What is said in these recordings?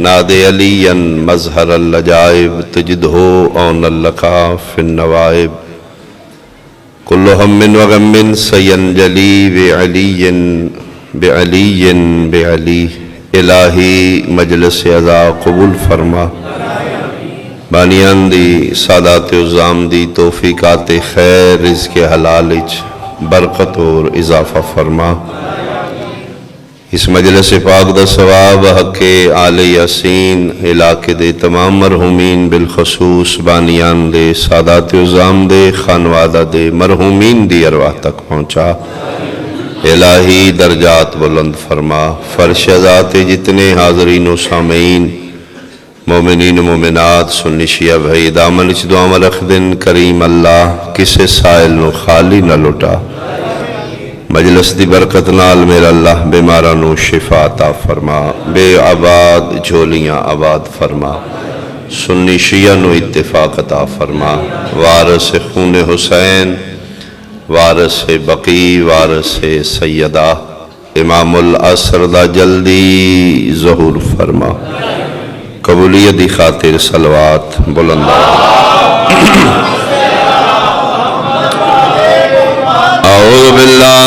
ناد علیاً مظہر اللجائب تجدہ اون اللکا فی النوائب کل ہم و غم سینجلی بعلی بعلی الہی مجلس عزا قبول فرما بانیان دی سادات عظام دی توفیقات خیر رزق حلال برکت اور اضافہ فرما اس مجلس پاک دا ثواب حق آل یاسین علاقے دے تمام مرحومین بالخصوص بانیان دے سادات عظام دے خانوادہ دے مرحومین دی ارواح تک پہنچا الہی درجات بلند فرما فرش ذات جتنے حاضرین و سامعین مومنین و مومنات سنی شیعہ بھائی دامن اچ دعا رکھ دن کریم اللہ کسے سائل نو خالی نہ لٹا مجلس دی برکت نال میرا اللہ بیمارہ نو شفا عطا فرما بے آباد جھولیاں آباد فرما سنی شیعہ نو اتفاق عطا فرما وارث خون حسین وارث بقی وارث سیدہ امام العصر دا جلدی ظہور فرما قبولیت دی خاطر صلوات بلندہ اعوذ باللہ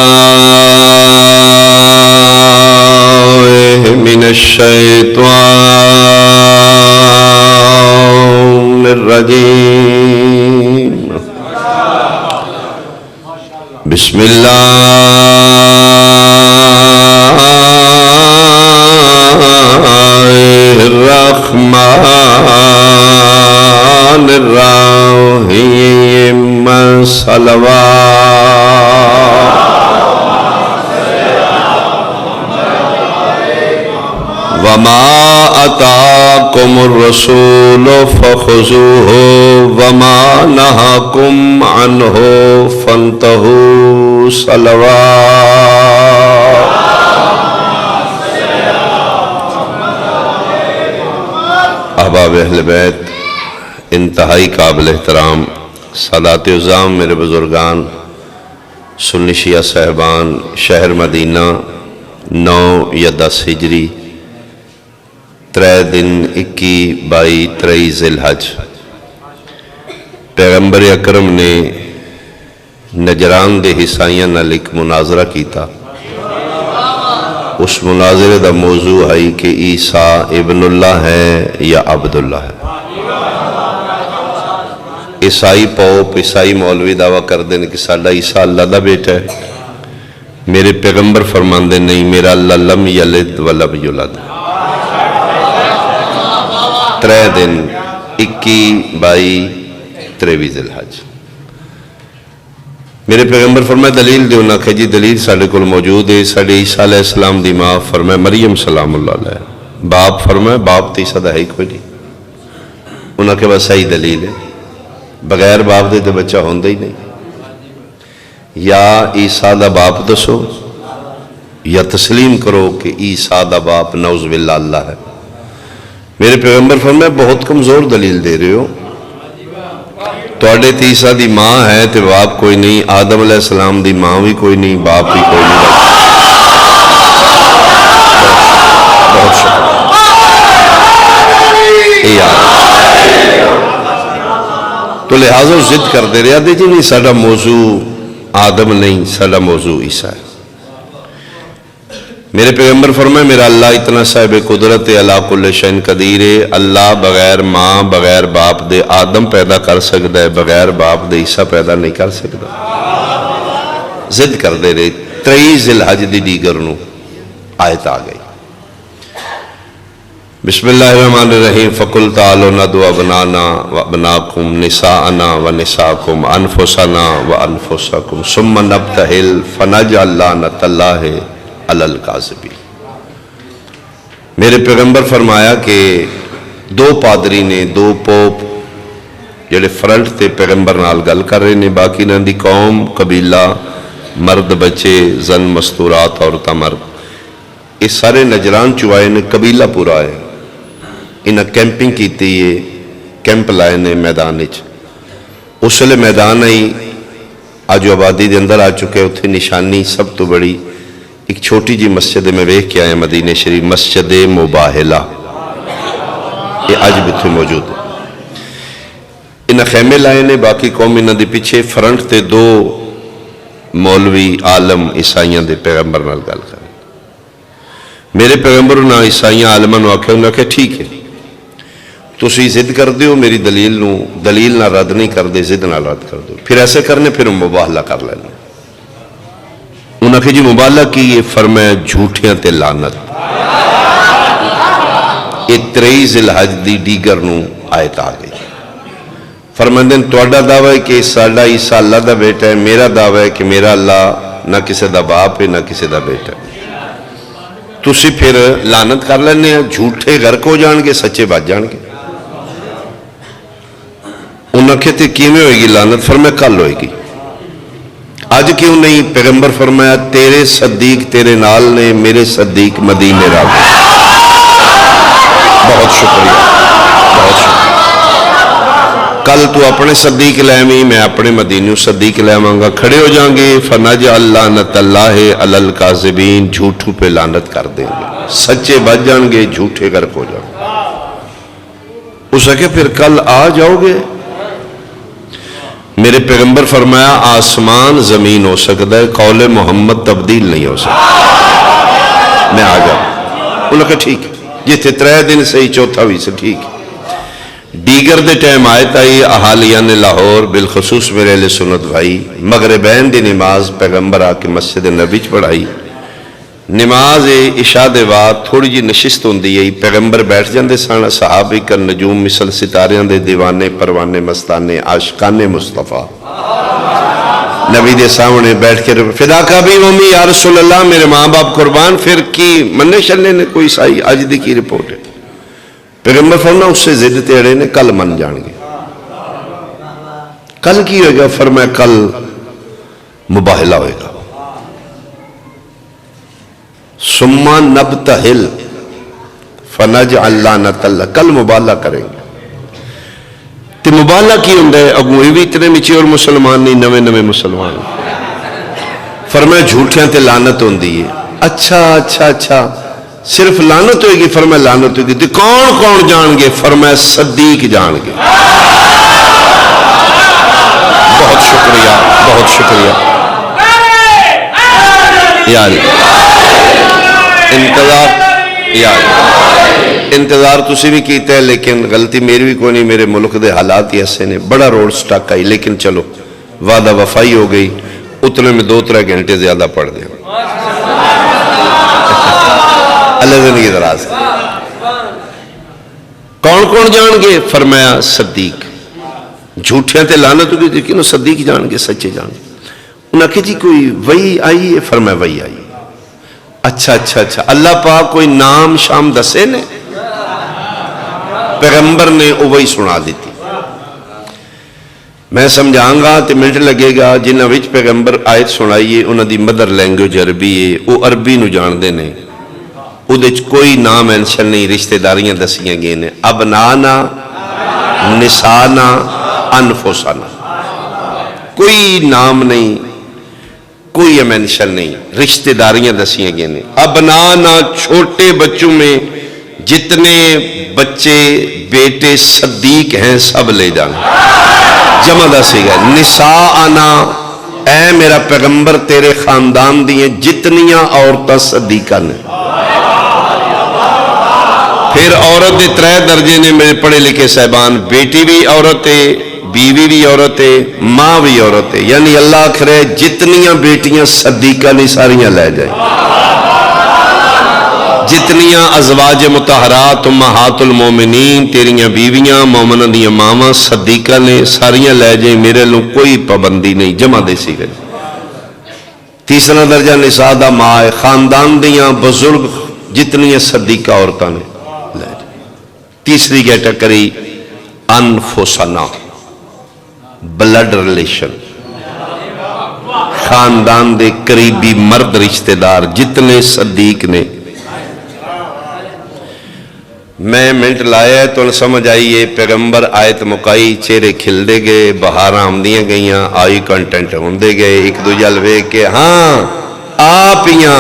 من الشیطان الرجیم بسم اللہ الرحمن الرحیم صلوات وما اتاکم الرسول فخذوه وما نہاکم عنہ فانتہوا صلوات احباب اہل بیت انتہائی قابل احترام سادات عظام میرے بزرگان سنی شیعہ صاحبان شہر مدینہ 9 یا 10 ہجری 3 دن 21 22 23 ذی الحج پیغمبر اکرم نے نجران دے حسائیاں نال ایک مناظرہ کیتا اس مناظرے دا موضوع ہے کہ عیسیٰ ابن اللہ ہے یا عبد اللہ ہے عیسائی پوپ عیسائی مولوی دعویٰ کر دیں کہ ساڈا عیسیٰ اللہ دا بیٹا ہے میرے پیغمبر فرماندے نہیں میرا اللہ لم یلد ولم یولد 3 دن 21 22 23 ذی الحج میرے پیغمبر فرمائے دلیل دیو نہ کہ جی دلیل ساڑھے کل موجود ہے ساڑھے عیسیٰ علیہ السلام دی ماں فرمائے مریم سلام اللہ علیہ باپ فرمائے باپ تیسا دا ہے کوئی نہیں انہاں کے بعد صحیح دلیل ہے بغیر باپ دے بچہ ہوندہ ہی نہیں یا عیسیٰ دا باپ دسو یا تسلیم کرو کہ عیسیٰ دا باپ نعوذ باللہ اللہ ہے میرے پیغمبر فرمائے بہت کمزور دلیل دے رہے ہو توڑے عیسیٰ دی ماں ہے تو باپ کوئی نہیں آدم علیہ السلام دی ماں بھی کوئی نہیں باپ بھی کوئی نہیں بہت شکریہ تو لہٰذا ضد کر دے رہا دے جی نہیں ساڑھا موضوع آدم نہیں ساڑھا موضوع عیسیٰ ہے میرے پیغمبر فرمائے میرا اللہ اتنا صاحب قدرت علا کل شین قدیر ہے اللہ بغیر ماں بغیر باپ دے آدم پیدا کر سکتا ہے بغیر باپ دے عیسیٰ پیدا نہیں کر سکتا ضد کر دے رہے 23 ذی الحج دی دیگر نو آیت آ گئی بسم اللہ الرحمن الرحیم فقل تعالوا ندعو ابنانا وابناکم نساءنا ونساءکم انفسنا وانفسکم ثم نبتہل فنجعل لعنت اللہ علی الکاذبین میرے پیغمبر فرمایا کہ 2 پادری نے 2 پوپ جڑے فرنٹ تے پیغمبر نال گل کر رہے نے باقی نہ دی قوم قبیلہ مرد بچے زن مستورات عورتہ مرد اس سارے نجران چوائے نے قبیلہ پورا ہے انہیں کیمپنگ کیتی ہے کیمپ لائے نے میدان اس لئے میدان ہی آج آبادی دے اندر آ چکے اتھے نشانی سب تو بڑی ایک چھوٹی جی مسجد میں ویکھ کے آئے مدینہ شریف مسجد مباہلہ یہ اج بھی اتنے موجود ہے. انہیں خیمے لائے نے, باقی قوم انہوں دے پیچھے فرنٹ تے دو مولوی عالم عیسائیاں دے پیغمبر نال گل کر. میرے پیغمبر نہ عیسائیاں عالماں نو آکھیا, انہوں نے آکھیا ٹھیک ہے تسی ضد کر دیو, میری دلیل نہ رد نہیں کر دے, ضد نہ رد کر دو. پھر ایسے کرنے پھر مباہلہ کر لینا. انہوں نے کہا جی مباہلہ کی, یہ فرمایا جھوٹیاں تے لعنت. یہ 23 ذی الحج دی دیگر نو آیت آ گئی. فرماندے تہاڈا دعویٰ ہے کہ ساڈا عیسیٰ اللہ دا بیٹا ہے, میرا دعویٰ ہے کہ میرا اللہ نہ کسی دا باپ ہے نہ کسی دا بیٹا ہے. تسی پھر لعنت کر لینے ہیں, جھوٹے غرق ہو جان گے, سچے بچ جان گے. انہوں نے کہتے کیویں ہوئے گی لعنت؟ فرمایا کل ہوئے گی. آج کیوں نہیں؟ پیغمبر فرمایا تیرے صدیق تیرے نال نے, میرے صدیق مدینے راہ. بہت شکریہ, بہت شکریہ. کل تو اپنے صدیق لے آویں, میں اپنے مدینیوں صدیق لے آواں گا, کھڑے ہو جائیں گے. فنجعل لعنت اللہ علی الکاذبین, جھوٹوں پہ لعنت کر دیں گے, سچے بچ جائیں گے, جھوٹے غرق ہو جائیں گے. اس نے کہا پھر کل آ جاؤ گے؟ میرے پیغمبر فرمایا آسمان زمین ہو سکتا ہے, قول محمد تبدیل نہیں ہو سکتا. میں آ جاؤں. انہوں نے کہا ٹھیک ہے, جتنے 3 دن سے ہی چوتھا بھی سے ٹھیک ہے. دیگر دے ٹائم آیت آئی احالیان لاہور بالخصوص میرے اہل سنت بھائی, مغربین دی نماز پیغمبر آ کے مسجد نبی چ پڑھائی. نماز عشاء دے بعد تھوڑی جی نشست ہوندی ہے, پیغمبر بیٹھ جاندے سن, صحابہ کا نجوم مثل ستاریاں دے دیوانے پروانے مستانے عاشقان مصطفیٰ نبی دے سامنے بیٹھ کے فدا کا بھی امی یا رسول اللہ, میرے ماں باپ قربان. پھر کی مننے شلنے نے کوئی سائی اج دی کی رپورٹ ہے. پیغمبر فرمایا اس سے ضد تے اڑے نے, کل من جان گے. کل کی ہوئے گا؟ فرمایا کل مباہلہ ہوئے گا. ثم نبتہل فنجعل لعنت اللہ, کل مباہلہ کریں گے. تے مباہلہ کی ہوندہ ہے؟ اگوں یہ بھی اتنے مچے اور مسلمان نہیں, نوے نوے مسلمان. فرمایا جھوٹیاں تے لعنت ہوندی ہے. اچھا اچھا اچھا, صرف لعنت ہوئے گی؟ فرمایا لعنت ہوئے گی. تو کون کون جان گے؟ فرمایا صدیق جان گے. بہت شکریہ, بہت شکریہ. یار انتظار تسی بھی کیتا ہے, لیکن غلطی میری بھی کوئی نہیں, میرے ملک دے حالات ہی ایسے نے. بڑا روڈ سٹاک آئی, لیکن چلو وعدہ وفائی ہو گئی. اتنے میں 2-3 گھنٹے زیادہ پڑھ دیں. اللہ زندگی دراز. کون کون جان گے؟ فرمایا صدیق. جھوٹیاں تے لعنت ہوگی, لیکن صدیق جان گے, سچے جان گے. انہوں نے کہا جی کوئی وہی آئی ہے؟ فرمایا وہی آئی. اچھا اچھا اچھا, اللہ پاک کوئی نام شام دسے نے؟ پیغمبر نے وہی سنا دیتی. میں سمجھاؤں گا تو منٹ لگے گا. جنہاں وچ پیغمبر آیت سنائیے انہاں دی مدر لینگویج عربی ہے, وہ عربی نو جان دے نے. وہ کوئی نام مینشن نہیں, رشتہ داریاں دسیاں گئے نے. ابنانا, نسانا, انفسانا, کوئی نام نہیں, کوئی مینشن نہیں, رشتہ داریاں دسیاں گئے نے. ابنانا, چھوٹے بچوں میں جتنے بچے بیٹے صدیق ہیں سب لے جانا, جمع دسی گئے. نساءنا, اے میرا پیغمبر تیرے خاندان دیئے جتنیاں عورتیں صدیقہ نے. پھر عورت دے 3 درجے نے میرے پڑھے لکھے صاحبان, بیٹی بھی عورت ہے, بیوی بھی عورت ہے, ماں بھی عورت ہے. یعنی اللہ کرے جتنیاں بیٹیاں صدیقہ نہیں ساریاں لے جائیں, جتنیاں ازواج مطہرات امہات المومنین تیریاں بیویاں مومنہ دیاں ماما صدیقہ نے ساریاں لے جائیں, میرے لوگ کوئی پابندی نہیں, جمع دے سی گئے. 3 درجہ نساء دا ماں, خاندان دیاں بزرگ جتنی صدیقہ عورتاں نے لے جائیں. تیسری کیٹیگری انفسنا, بلڈ ریلیشن, خاندان دے قریبی مرد رشتہ دار جتنے صدیق نے. میں منٹ لایا ہے تو سمجھ آئیے پیغمبر آیت مکائی, چہرے کھل دے گئے, بہار آمدیاں گئیاں, آئی کنٹینٹ ہوندے گئے, ایک دو جلوے کے ہاں آپیاں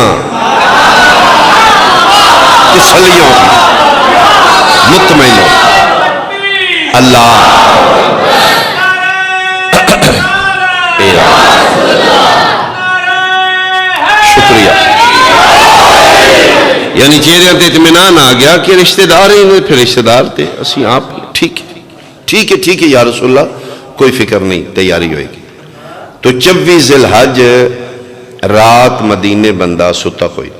تسلیوں مطمئنوں. اللہ شکریہ. یعنی چہرے تے اطمینان آ گیا کہ رشتہ دار ہی نہیں، پھر رشتہ دار تے اسی آپ ٹھیک ہے ٹھیک ہے ٹھیک ہے یا رسول اللہ، کوئی فکر نہیں، تیاری ہوئے گی. تو 24 ذی الحج رات مدینے بندہ ستا کوئی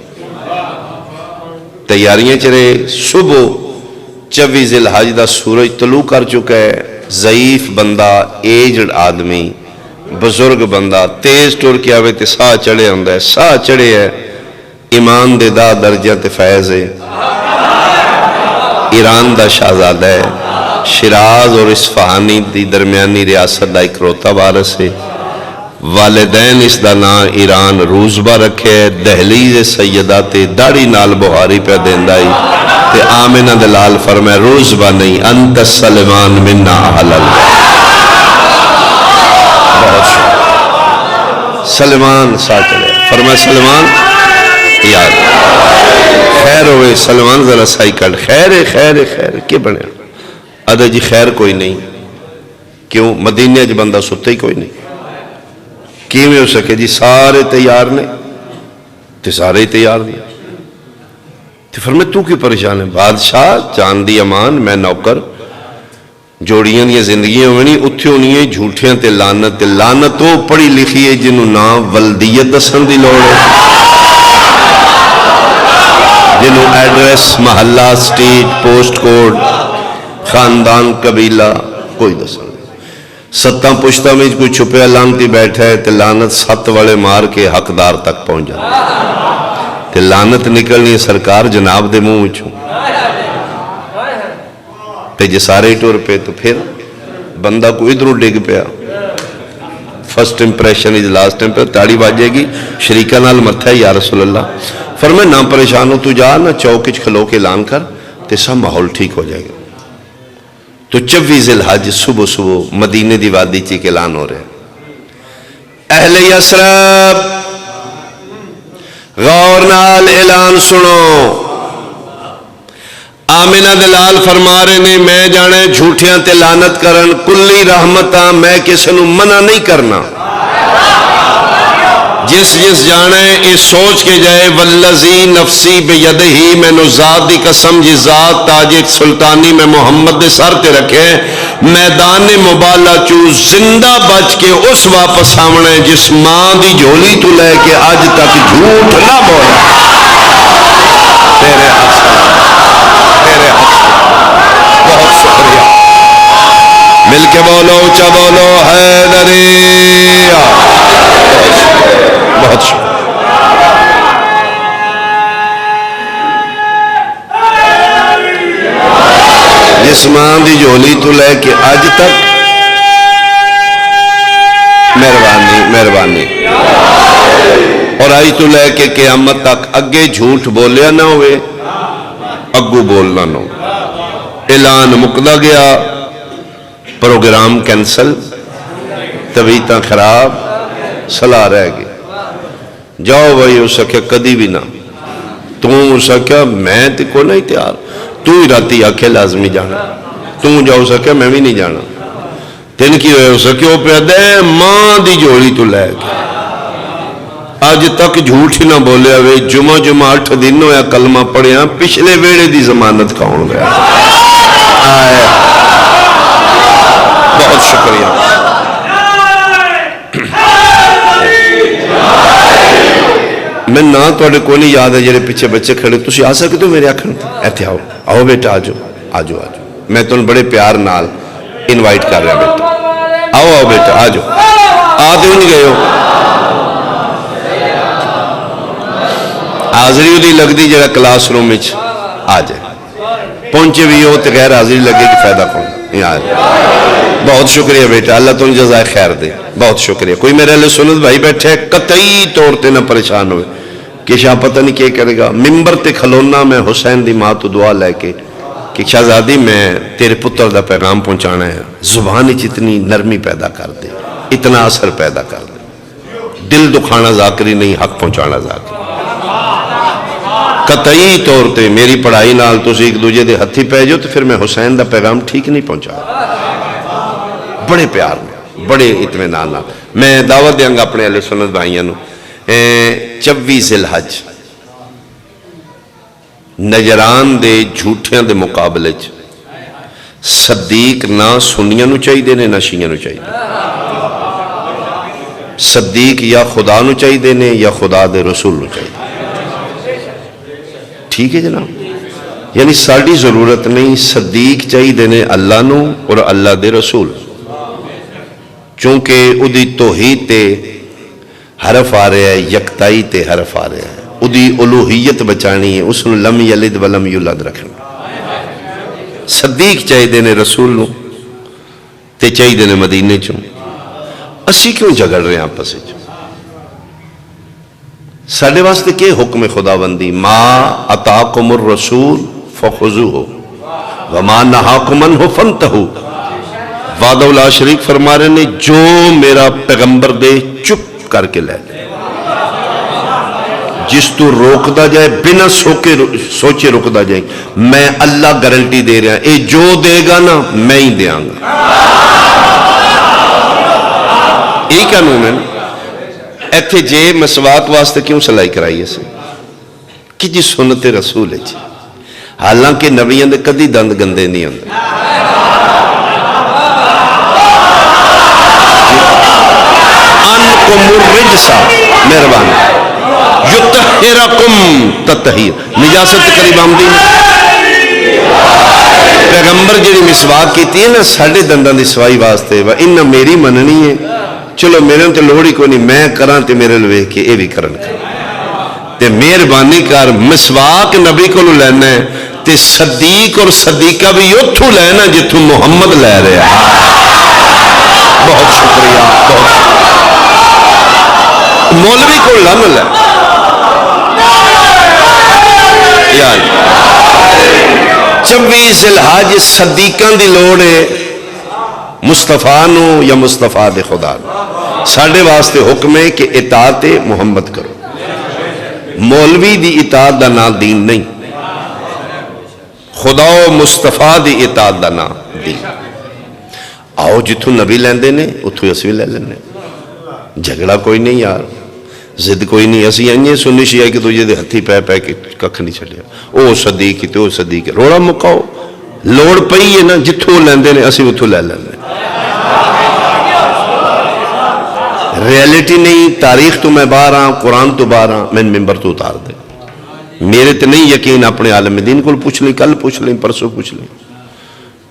تیاریاں چرے. صبح 24 ذی الحج دا سورج طلوع کر چکا ہے. ضعیف بندہ، ایجڈ آدمی، بزرگ بندہ تیز ٹر کے آوے تے ساہ چڑھے ہوندہ ہے، ساہ چڑھے ہے. ایمان دے دا درجہ تے فیض ہے. ایران دا شہزادہ ہے، شیراز اور اصفہانی دی درمیانی ریاست دا اکروتا وارث ہے. والدین اس دا نام ایران روزبہ رکھے. دہلیز سیدہ تے داڑی نال بہاری پہ دیندائی تے آمنہ دلال فرمائے روزبہ نہیں، انت سلمان مننا اہل اللہ. بہت شکر. سلمان سا چلے فرمائے سلمان یاد خیر ہوئے. سلمان ذرا سائی کٹ خیر ہے خیر ہے خیر ہے. کیا بنے ادھا جی خیر کوئی نہیں. کیوں؟ مدینہ جی بندہ ستا ہی کوئی نہیں. کیویں ہو سکے جی؟ سارے تیار نے تے سارے ہی تیار دیا. تے فرمائے تو کی پریشان ہے؟ بادشاہ جان دی امان، میں نوکر. جوڑیاں دیا زندگیاں ہونی اتھے ہونی ہے جھوٹیاں تے لانت. تے لانت وہ پڑھی لکھی ہے جنہوں نام ولدیت دسن دی لوڑ ہے، جنہوں ایڈریس محلہ سٹیٹ پوسٹ کوڈ خاندان قبیلہ کوئی دسن. ستاں پشتہ میں کوئی چھپے لانتی بیٹھا ہے تے لانت 7 والے مار کے حقدار تک پہنچ جاتا. تے لانت نکلنی ہے سرکار جناب دے منہ وچوں. تے جے سارے ٹور پہ تو پھر بندہ کو ادھروں ڈگ پیا. First impression is last impression. تاڑی باجے گی شریکہ نال متھا ہے یا رسول اللہ. فرمائے نہ پریشان ہو، تو جا نہ چوکچ کھلو کے اعلان کر تے سب ماحول ٹھیک ہو جائے گا. تو 24 ذی الحج صبح صبح مدینے دی وادی چی کے اعلان ہو رہے ہیں. اہل یثرب غور نال اعلان سنو. آمنہ دلال فرما رہے نے میں جانے جھوٹیاں تے لانت کرن کلی رحمتاں، میں کسی نو منع نہیں کرنا. جس جانے اس سوچ کے جائے والذی نفسی بیدہی، میں نو ذات دی قسم جی ذات تاج سلطانی میں محمد دے سر تے رکھے. میدان مبالہ چو زندہ بچ کے اس واپس آمنے جس ماں دی جھولی تو لے کے آج تک جھوٹ نہ بولا. تیرے حسن تیرے حسن. بہت شکریہ. مل کے بولو اچھا بولو حیدری. بہت شکریہ. جس ماں دی جھولی تو لے کے آج تک مہربانی مہربانی اور آج تو لے کے قیامت تک اگے جھوٹ بولیا نہ ہوئے، اگو بولنا نہ ہو. اعلان مکدا گیا، پروگرام کینسل، طبیعتاں خراب، صلاح رہ گئی. جاؤ بھائی ہو سکے کدی بھی نہ. تم ہو سکیا میں تے کو نہیں تیار. تو ہی راتی آکھے لازمی جانا. تم جاؤ سکے میں بھی نہیں جانا. تین کی ہوئے ہو سکے وہ پہ دے ماں دی جوڑی تو لے گئے. آج تک جھوٹ ہی نہ بولے ہوئے. جمعہ 8 دن ہویا کلمہ پڑھیا. پچھلے ویڑے دی ضمانت کون گیا. بہت شکریہ. میں نہ توڑے کو نہیں یاد ہے جڑے پیچھے بچے کھڑے. تسی آ سکتے ہو میرے آکھن ایتھے آؤ. آؤ بیٹا آجو آجو آجو. میں تو بڑے پیار نال انوائٹ کر رہا بیٹا. آؤ آؤ بیٹا آجو. آدھے نہیں گئے ہو. حاضری دی لگ دی جڑا کلاس روم میں آ جائے. پہنچے بھی ہو تو غیر حاضری لگے کہ فائدہ کون. بہت شکریہ بیٹا. اللہ تم جزائے خیر دے. بہت شکریہ. کوئی میرے علیہ سنت بھائی بیٹھے قطعی طور تے نہ پریشان ہوئے کہ شاہ پتہ نہیں کیا کرے گا. ممبر تے کھلونا میں حسین دی ماں تو دعا لے کے کہ شہزادی میں تیرے پتر دا پیغام پہنچانا ہے. زبان اتنی نرمی پیدا کر دے، اتنا اثر پیدا کر دے. دل دکھانا ذاکری نہیں، حق پہنچانا ذاکری. قطعی طور تے میری پڑھائی نال تسی ایک دوجے دے ہتھی پہ جو تو پھر میں حسین دا پیغام ٹھیک نہیں پہنچا. بڑے پیار میں بڑے اطمینان نال میں دعوت دیاں گا اپنے اہل سنت بھائیاں نو. 24 ذی الحج نجران دے جھوٹیاں دے مقابلے چ صدیق نہ سنیاں نو چاہیے نے نہ شیعہ نو چاہیے. صدیق یا خدا نو چاہیے نے یا خدا دے رسول نو چاہیے. ٹھیک ہے جناب. یعنی ساری ضرورت نہیں, صدیق چاہیے نے اللہ نو اور اللہ دے رسول, چونکہ ادی توحید تے حرف آ رہا ہے, یکتائی تے حرف آ رہا ہے, ادی الوہیت بچانی ہے, اس نے لم یلد ولم یولد رکھنا. صدیق چاہیے نے رسول نو تے چاہیے نے مدینے چوں. اسی کیوں جگڑ رہے ہیں آپس وچ؟ ساڈے واسطے کہ حکم خدا بندی ما اتاکم الرسول فخذوہ وما نہاکم عنہ فانتہوا. وعدہ لا شریک فرما رہے نے جو میرا پیغمبر دے چپ کر کے لے لے. جس تو روکدا جائے بنا سوچے روکدا جائے, میں اللہ گارنٹی دے رہا اے جو دے گا نا میں ہی دیاں گا. یہ قانون ہے نا. ایتھے جے مسواک واسطے کیوں سلائی کرائی ہے کہ جی سنت رسول ہے جی, حالانکہ نبیوں دے کدی دند گندے نہیں ہوندے. انکم الرجسا مہربان یطہرکم تطہیر, نجاست قریب آمدی. پیغمبر جی مسواک کیتی ہے نا ساڑھے دندان دی سوائی واسطے, انہا میری مننی ہے, چلو میرے تے لوڑی کوئی نہیں, میں کران تے میرے لوے کے اے بھی کرن کر تے مہربانی کر. مسواک نبی کو لینا ہے تے صدیق اور صدیقہ بھی اتھو لینا جتھو محمد لے رہے ہیں. بہت شکریہ, بہت شکریہ. مولوی کو لن لے یار 24 ذی الحج صدیقان دی لوڑے مصطفیٰ نو یا مصطفیٰ دے خدا نو. ساڑھے واسطے حکم ہے کہ اطاعت محمد کرو. مولوی دی اطاعت دا نا دین نہیں, خدا و مصطفیٰ دی اطاعت دا نا دین. آؤ جتھو نبی لیندے نے اتھو اسوی لے لینے, جھگڑا کوئی نہیں یار, زد کوئی نہیں. اسی آئیے سنی شیعہ کہ تجھے دے ہتھی پہ پہ کے ککھ نہیں چھڑیا, او صدیق ہی تے او صدیق ہے, روڑا مکاؤ. لوڑ پئی ہے نا جتھو لیندے نے اسی اتھو لے لینے. ریالٹی نہیں, تاریخ تو میں باہر ہاں, قرآن تو باہر ہاں, میں ممبر تو اتار دے. میرے تے نہیں یقین, اپنے عالم دین کو پوچھ لیں, کل پوچھ لیں, پرسوں پوچھ لیں,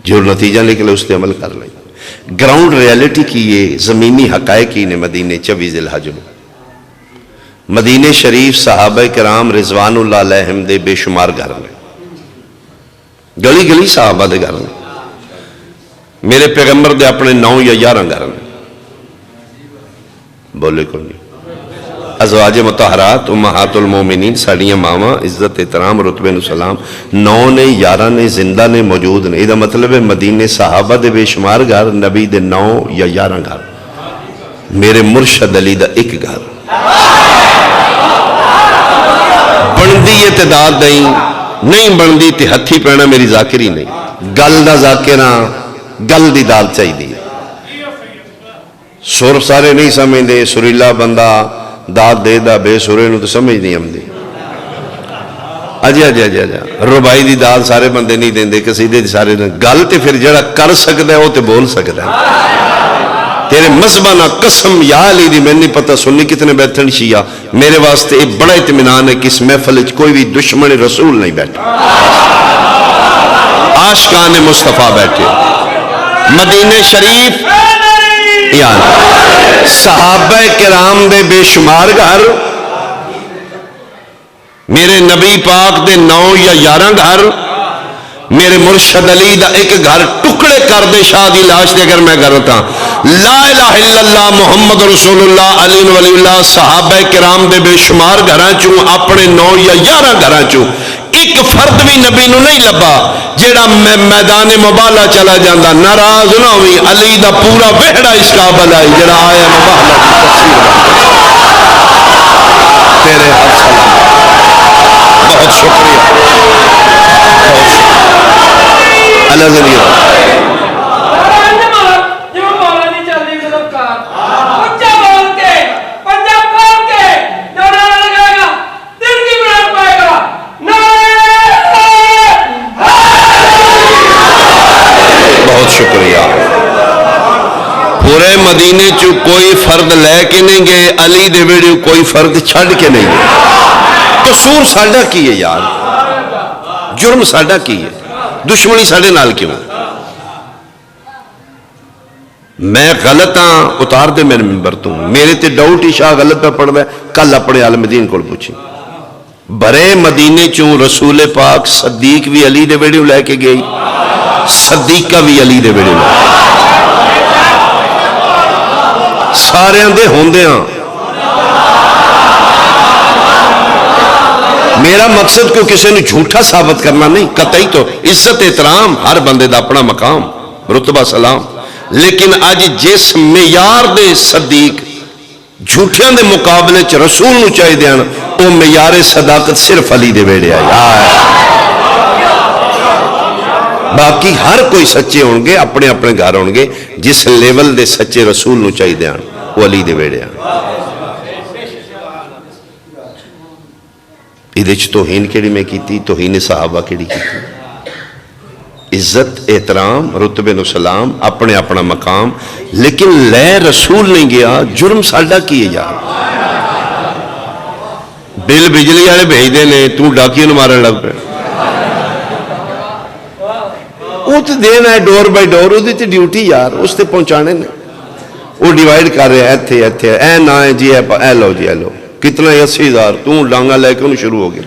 جو نتیجہ نکلے اس تے عمل کر لیں. گراؤنڈ ریالٹی کی یہ زمینی حقائق ہی نے مدینے 24 ذی الحج میں. مدینے شریف صحابہ کرام رضوان اللہ علیہم دے بے شمار گھر میں, گلی گلی صحابہ دے گھر میں. میرے پیغمبر دے اپنے 9 یا 11 گھر میں, بولے کو نہیں. ازواج مطہرات امہات المومنین ساڑیاں ماما عزت احترام رتبے نو سلام 9 نے 11 نے زندہ نے موجود نے. یہ مطلب ہے مدینے صحابہ دے بے شمار گھر, نبی دے 9 یا 11 گھر, میرے مرشد علی دا ایک گھر. بندی اعتداد نہیں بندی تے ہتھی پینا میری ذاکری نہیں. گل دا ذاکرہ گل دی داد چاہیے. سر سارے نہیں سمجھتے, سریلا بندہ داد دے دا بے سرے نو تو سمجھ نہیں آمدی. اجا جا جا جا ربائی دی داد سارے بندے نہیں دیں دے, قصیدے دی سارے گل تے پھر جڑا کر سکتا ہے وہ تے بول سکتا ہے. تیرے مذہبانہ قسم یا علی دی, میں نہیں پتہ سنی کتنے بیٹھن شیعہ, میرے واسطے ایک بڑا اطمینان ہے کہ اس محفل کوئی بھی دشمن رسول نہیں بیٹھا, عاشقان مصطفیٰ بیٹھے. مدینہ شریف یعنی صحابہ کرام دے بے شمار گھر, میرے نبی پاک دے 9 یا 11 گھر, میرے مرشد علی دا ایک گھر ٹکڑے کر دے شاہ دی لاش دے اگر میں کرتا. لا الہ الا اللہ محمد رسول اللہ علی ولی اللہ صحابہ کرام دے بے شمار گھراں چوں اپنے 9 یا 11 گھراں چوں ایک فرد بھی نبی نو نہیں لبا جیڑا میدان مبالہ چلا جاندہ ناراض نہ ہوئی. علی دا پورا وحڑا اس قابل آئی جیڑا آیا مبالہ کی تصویر تیرے حق بہت شکریہ، اللہ زندگی بہت شکریہ۔ پورے مدینے چو کوئی فرد لے کے نہیں گئے، علی دے ویڑیو کوئی فرد چھڑ کے نہیں گئے۔ قصور ساڈا کی ہے یار، جرم ساڈا کی ہے، دشمنی ساڈے نال کیوں؟ میں غلط ہاں، اتار دے میرے ممبر تو، میرے تے ڈاؤٹ شاہ غلط پہ پڑھ ہے، کل اپنے عالم دین کو پوچھی۔ برے مدینے چوں رسول پاک صدیق بھی علی دے ویڑیو لے کے گئی، صدیقہ بھی علی دے ویڑیو لے کے گئی، سارے اندے ہوندے ہاں۔ میرا مقصد کو کسی نے جھوٹا ثابت کرنا نہیں، قطعی تو عزت احترام ہر بندے دا اپنا مقام رتبہ سلام، لیکن آج جس معیار دے صدیق جھوٹیاں دے مقابلے چ رسول نو چاہیے دیاں وہ معیار صداقت صرف علی دے ویڑے آئی۔ باقی ہر کوئی سچے ہوں گے، اپنے اپنے گھر ہوں گے، جس لیول دے سچے رسول نو چاہیے دیاں وہ علی دے ویڑے آئی۔ ادھچ توہین کیڑی میں کیتی، توہین صحابہ کیڑی کیتی، عزت احترام رتبے نو سلام اپنے اپنا مقام، لیکن لے رسول نہیں گیا، جرم ساڈا کی ہے یار؟ بل بجلی والے بھیج دے نے، تو ڈاکیوں نو مارن لگ پے، وہ تو دینا ہے ڈور بائی ڈور، وہ تے ڈیوٹی یار، اس تے پہنچانے نے، وہ ڈیوائیڈ کر رہے ایتھے ایتھے، اے نہ ہے جی اے لو جی اے لو، کتنا 80,000 تو ڈانگا لے کے انہوں شروع ہو گیا۔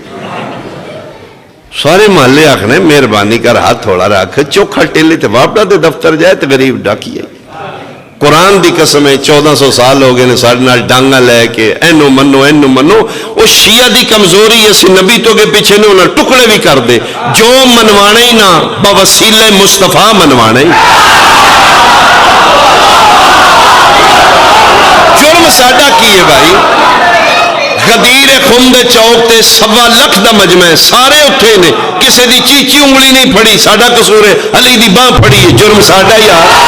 سارے محلے آکھنے مہربانی کر ہاتھ تھوڑا رکھ، چوکھا ٹیلے تے واپڑا دے دفتر جائے تے غریب ڈاکی ہے۔ قرآن دی قسم ہے 1400 سال ہو گئے نے سارے نال ڈانگا لے کے اینو منو، وہ شیعہ دی کمزوری اسی نبی تو کے پیچھے نے انہاں ٹکڑے بھی کر دے، جو منوانے ہی نہ بوسیلہ مصطفیٰ منوانے ہی۔ جرم ساڈا کی ہے بھائی؟ غدیر خم دے چوک تے 1.25 لاکھ دا مجمع ہے، سارے اٹھے نے، کسے دی چیچی انگلی نہیں پھڑی، ساڈا قصور ہے، علی دی باں پھڑی ہے، جرم ساڈا یار۔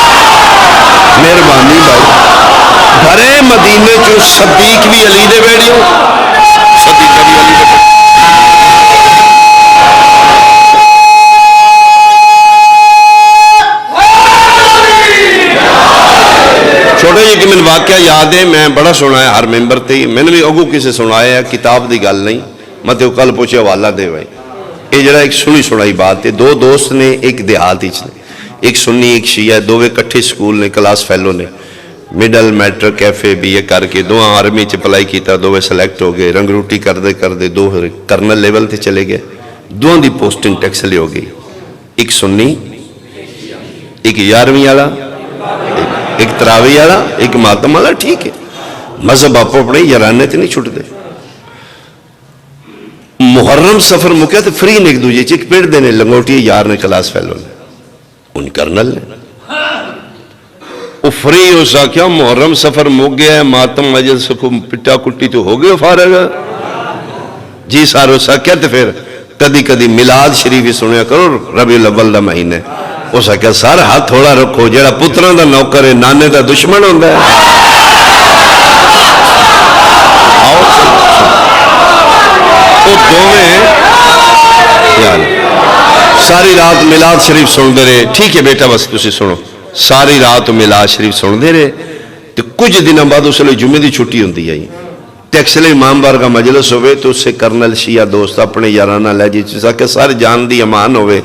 مہربانی بھائی، بھرے مدینے جو صدیق بھی علی دے ویڑیوں، صدیقہ بھی علی دے ویڑیوں۔ چھوٹا یہ کہ میں واقعہ یاد ہے، میں بڑا سنا ہے ہر ممبر تے، میں نے بھی اگو کسے سنایا ہے، کتاب دی گل نہیں، میں تے کل پوچھے حوالہ دے بھائی۔ یہ جڑا ایک سنائی بات ہے، دو دوست نے ایک دیہات ہی نے، ایک سنی ایک شیعہ، دووے کٹھے سکول نے، کلاس فیلو نے، middle matric F A B A کر کے دو آرمی چ اپلائی کیتا، دووے سلیکٹ ہو گئے، رنگ روٹی کردے دو کرنل لیول تے چلے گئے، دوہاں دی پوسٹنگ ٹیکسلی ہو گئی، ایک سنی ایک 11ویں والا، ایک تراوی والا، ایک ماتم والا، ٹھیک ہے، مذہب آپ اپنے یارانے تے نہیں چھٹ دے۔ محرم سفر مکیا تو فری نے ایک دوجے چک پیڑ دینے لنگوٹی یار نے کلاس فیلو نے، ان کرنل نے وہ فری ہو سا کیا محرم سفر مک گیا ہے، ماتم مجل سکو پٹا کٹی تو ہو گئے فارغ جی سارو سا کیا، تو پھر کدی کدی میلاد شریفی سنیا کرو ربیع الاول دا مہینے، وہ سا کیا سارا ہاتھ تھوڑا رکھو، جیڑا پتران دا نوکر ہے نانے دا دشمن ہوندہ ہے۔ وہ دوویں ساری رات میلاد شریف سن دے رہے، ٹھیک ہے بیٹا بس تسی سنو، ساری رات میلاد شریف سن دے رہے، تو کچھ دنوں بعد اس لئے جمعے دی چھٹی ہوندی ہے، ٹیکسلے امام بار کا مجلس ہوئے تو اس سے کرنل شیعہ دوست اپنے یارانہ لے جی چیزا کہ سارے جان دی امان ہوئے،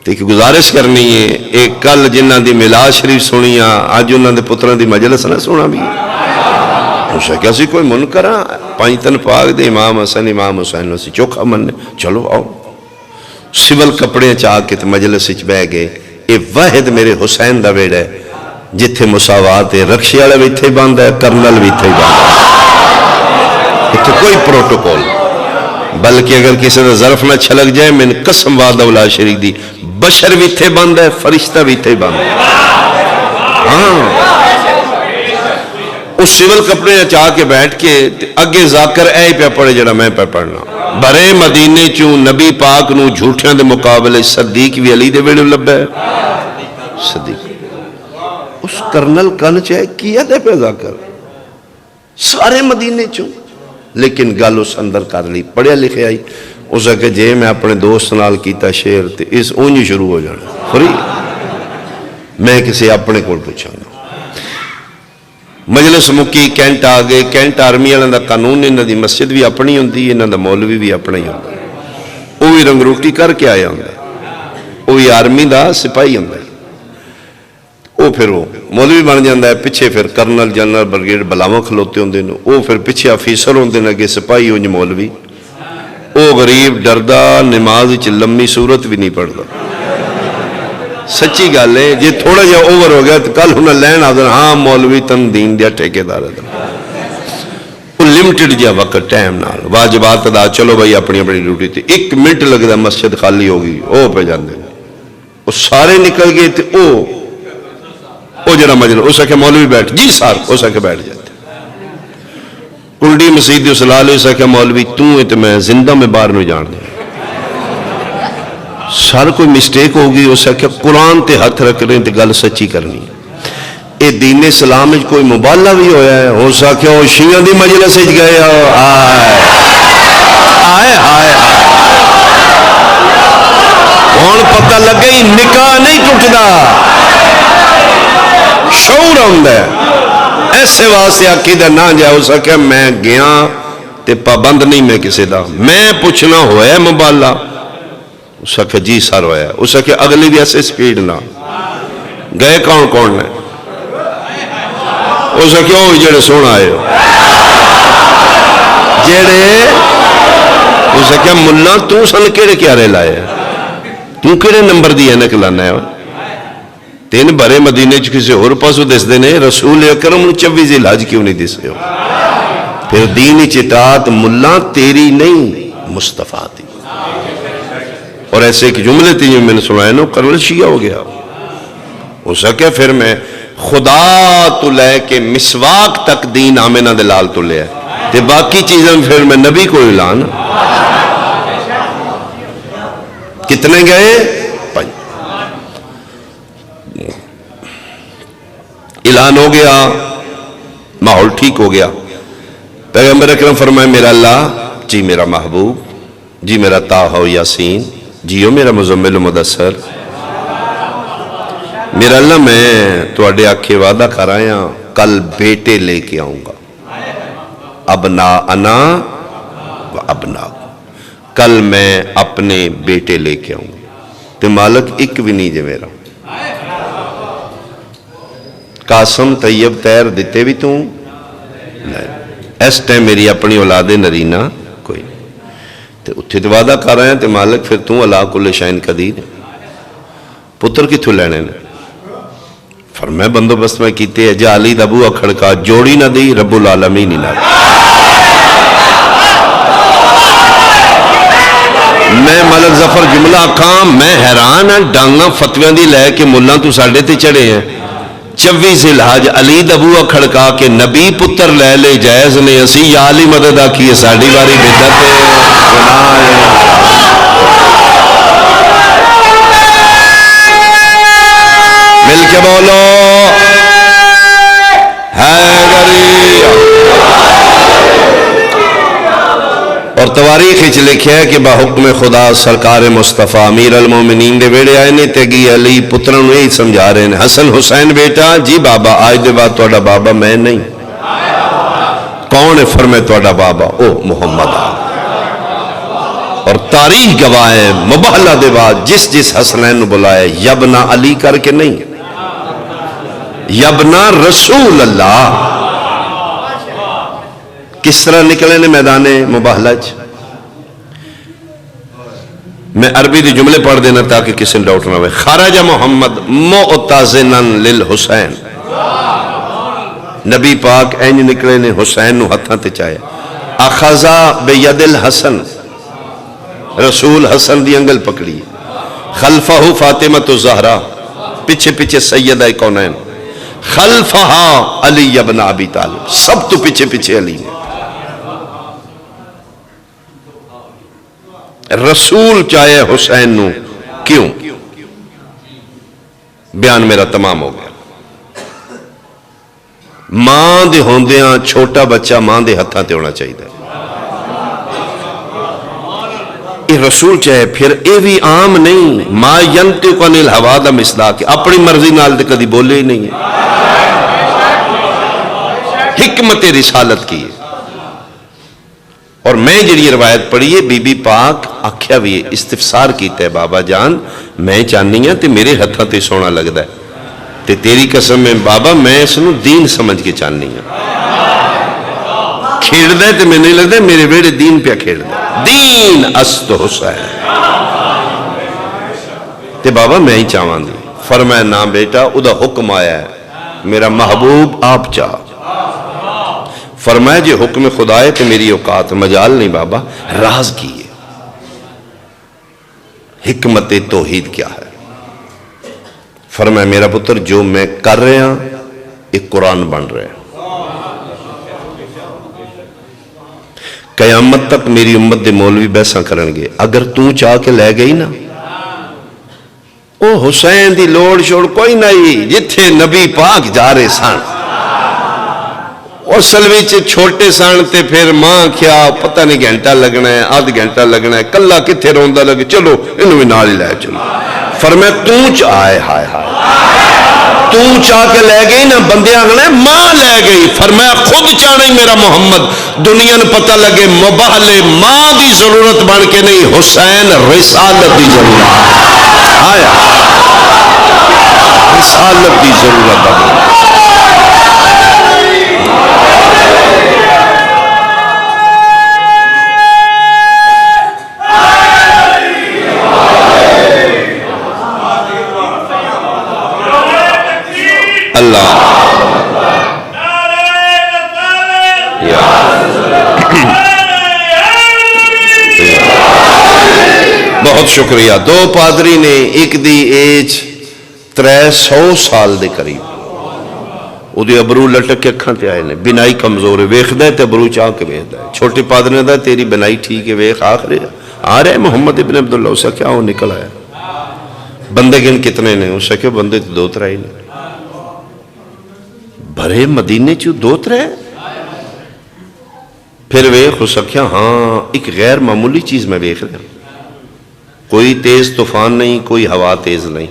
تو ایک گزارش کرنی ہے، ایک کل جنہ دی میلاد شریف سنیا آج انہوں نے پتران دی مجلس نہ سنا بھی، اسے کیسی کوئی منکرہ پانچتن پاک دے امام حسن امام حسین اسی چوکھا مننے، چلو آؤ سول کپڑے چاہ کے مجلس اچ بہ گئے، اے واحد میرے حسین دا ویڑ ہے جتھے مساوات ہے، رکشی والا بھی تھے باندھا ہے، کرنل بھی تھے باندھا ہے، اتھے کوئی پروٹوکول، بلکہ اگر کسی نے ظرف نہ چھلک جائے من قسم وعدہ اولا شریک دی، بشر بھی تھے باندھا ہے، فرشتہ بھی تھے باندھا ہے۔ ہاں اس سول کپڑے چاہ کے بیٹھ کے اگے ذاکر اے پہ پڑھے جڑا میں پہ پڑھنا، برے مدینے چوں نبی پاک نو جھوٹیاں دے مقابلے صدیق بھی علی دے ویلے لبا ہے. صدیق اس کرنل کن چاہے کیا دے پیدا کر سارے مدینے چوں, لیکن گل اس اندر کر لی, پڑھیا لکھے آئی اس کہ جے میں اپنے دوست نال کیتا شیر تے اس اونج شروع ہو جانا فری. میں کسی اپنے کو پوچھاں گا. مجلس مکی, کینٹ آ گئے. کینٹ آرمی والوں دا قانون, انہاں دی مسجد بھی اپنی ہوندی, انہاں دا مولوی بھی اپنا ہی ہوندا, وہ بھی رنگ روٹی کر کے آیا ہوندا, وہ بھی آرمی دا سپاہی ہوندا. وہ پھر وہ مولوی بن جاتا ہے, پیچھے پھر کرنل جنرل برگیڈ بلاواں کھلوتے ہوندے نے, وہ پھر پیچھے آفیسر ہوندے نے, اگے سپاہی ہونج مولوی. وہ غریب ڈردا نماز وچ لمبی صورت بھی نہیں پڑھتا. سچی گل ہے, جی تھوڑا جہا اوور ہو گیا تو کل انہیں لین آ دن ہاں مولوی تن دین دیا ٹھیکیدار ہے. وہ لمٹڈ جہا وقت ٹائم نال واجبات ادا, چلو بھائی اپنی اپنی ڈیوٹی تے 1 منٹ لگتا مسجد خالی ہوگی, وہ پہ جاندے وہ سارے نکل گئے تے وہ جڑا مجلس اس آخیا مولوی بیٹھ, جی سار اس آخیا بیٹھ جاتے. کلڈی مسجد اس لا لے, اس آخیا مولوی تو تے میں زندہ میں باہر نو جان دیا. سر کوئی مسٹیک ہوگی, اس آخیا قرآن تے ہاتھ رکھ رہے تے گل سچی کرنی. اے دین اسلام وچ کوئی مبالغہ بھی ہویا ہے, ہو سکیا وہ شیعہ دی مجلس وچ گئے. آئے ہائے ہن پتہ لگے ہی نکاح نہیں ٹوٹدا, شعور آندا ہے. ایسے واسطے عقیدہ نہ جائے. اس آخیا میں گیا تے پابند نہیں میں کسی دا, میں پوچھنا ہوا ہے مبالغہ. اس آخیا جی سر ہوا ہے. اس آخیا اگلی بھی ایسے سپیڈ نہ گئے کون کون نے. اس آخیا وہ جڑے سونا آئے ہو جڑے. اس آخیا ملا تو سن کہڑے کیارے لائے, تو کہڑے نمبر دی اینک لانا ہے. 3 بڑے مدینے چ کسی اور پاسو دستے نے, رسول اکرم 24 ذی الحج کیوں نہیں دسے ہو. پھر دین اطاعت ملا تیری نہیں مصطفیٰ دی. اور ایسے ایک جملے تھے جو میں نے سنایا نا, کرنل شیعہ ہو گیا. ہو سکے پھر میں خدا تو لے کے مسواک تک دین آمنہ دلال تو لے تے باقی چیزیں پھر میں نبی کو اعلان. کتنے گئے؟ 5. اعلان ہو گیا, ماحول ٹھیک ہو گیا. پیغمبر اکرم فرمائے میرا اللہ, جی میرا محبوب, جی میرا طٰہٰ و یاسین, جیو میرا مزمل و مدثر, میرا اللہ میں تواڈے آکھے وعدہ کر آیا کل بیٹے لے کے آؤں گا. ابنا انا و ابنا, کل میں اپنے بیٹے لے کے آؤں گا. تے مالک ایک بھی نہیں جے میرا. قاسم طیب تیر دیتے بھی توں اس ٹائم میری اپنی اولاد نرینہ کوئی نہیں. تے اتھے تو وعدہ کر رہے ہیں تے مالک پھر توں علا کل شائن قدیر, پتر کتھوں لینے نے. فرمائے بندوبست میں کیتے جا علی دا بوہا کھڑکا, جوڑی نہ دی رب العالمین ہی نہ دی. میں ملک ظفر جملہ کام میں حیران ہاں, ڈانگاں فتویاں دی لے کے ملہ تو ساڑھے تے چڑھے ہیں. 24 ذی الحج علی دا بوہا کھڑکا کے نبی پتر لے لے جائز نے, اسی یا علی مدد آکھیے ساڑھی باری بدعت ہے, گناہ ہے. مل کے بولو حیدری. اور تواریخ اچ لکھیا ہے کہ بحکم خدا سرکار مصطفیٰ امیر المومنین دے ویڑے آئے نے, تے گی علی پتروں یہی سمجھا رہے ہیں, حسن حسین بیٹا, جی بابا آج دے بعد توڑا بابا میں نہیں. کون ہے؟ فرمائے توڑا بابا او محمد. اور تاریخ گواہ ہے مباہلہ دے بعد جس جس حسنین نے بلائے یبنا علی کر کے نہیں, یبنا رسول اللہ. کس طرح نکلے نے میدان مباہلہ. میں عربی دی جملے پڑھ دینا تاکہ کسی نے ڈاؤٹ نہ ہوئے. خرج محمد معتزنا للحسین, نبی پاک اینج نکلے نے حسین نو ہتھاں تے چاہے. اخذا بید الحسن, رسول حسن دی انگل پکڑی. خلفہ فاطمہ الزہرا, پیچھے پیچھے سیدہ کونین. خلفہا علی ابن ابی طالب, سب تو پیچھے پیچھے علی نے. رسول چاہے حسین نو کیوں؟ بیان میرا تمام ہو گیا۔ ماں دے ہوندیاں چھوٹا بچہ ماں دے ہتھاں تے ہونا چاہیے۔ یہ رسول چاہے پھر اے بھی عام نہیں، ما ینطق عن الہوا دا مصداق اپنی مرضی نال تے کدی بولے ہی نہیں ہے، حکمت رسالت کی ہے۔ اور میں جڑی روایت پڑھی ہے بی بی پاک آکھیا بھی استفسار کیتا ہے بابا جان میں چاہنی ہاں تے میرے ہتھاں تے سونا لگدا ہے تے تیری قسم ہے بابا میں اس نو دین سمجھ کے چاہنی ہاں، کھیڑدا ہے تے میں نہیں لگدا میرے ویڑے دین پہ کھیڑدا ہے، دین است حسین تے بابا میں ہی چاہواں دی۔ فرمایا نا بیٹا او دا حکم آیا ہے میرا محبوب آپ چاہ۔ فرمایا جی حکم خدا ہے تو میری اوقات مجال نہیں بابا، راز کی ہے، حکمت توحید کیا ہے؟ فرمایا میرا پتر جو میں کر رہے ہیں ایک قرآن بن رہے ہیں، قیامت تک میری امت دے مولوی بحثاں کرن گے، اگر تو چاہ کے لے گئی نا او حسین دی لوڑ شوڑ کوئی نہیں، جتھے نبی پاک جا رہے سن اصل وچ چھوٹے سن تے پھر ماں کیا پتہ نہیں گھنٹہ لگنا ہے آدھ گھنٹہ لگنا ہے، کلا کتھے روندا لگے چلو انہوں بھی نال ہی لے چلو۔ فرمایا تو چاہے ہائے ہائے تو چاہ کے لے گئی نا بندے آگنا ماں لے گئی، فرمایا خود چاہنا ہی میرا محمد دنیا نے پتہ لگے مباہلے ماں دی ضرورت بن کے نہیں حسین رسالت دی ضرورت آیا، رسالت دی ضرورت بن بہت شکریہ۔ دو پادری نے ایک دی ایج 300 سال دے قریب، او دی ابرو لٹک کے اکھاں تے آئے نے، بنائی کمزور ہے، ویکھدا ہے تے ابرو چاہ کے ویکھدا ہے۔ چھوٹے پادری نے دا تیری بنائی ٹھیک ہے ویکھ آخر آ رہے محمد ابن عبداللہ، اسا کیا ہو نکل آیا؟ بندے گن کتنے نے؟ اسا کہ بندے تے 2-3 ہی نے۔ بھرے مدینے چو 2-3؟ پھر ویکھ اسا کیا ہاں ایک غیر معمولی چیز میں ویکھ رہا ہوں، کوئی تیز طوفان نہیں، کوئی ہوا تیز نہیں،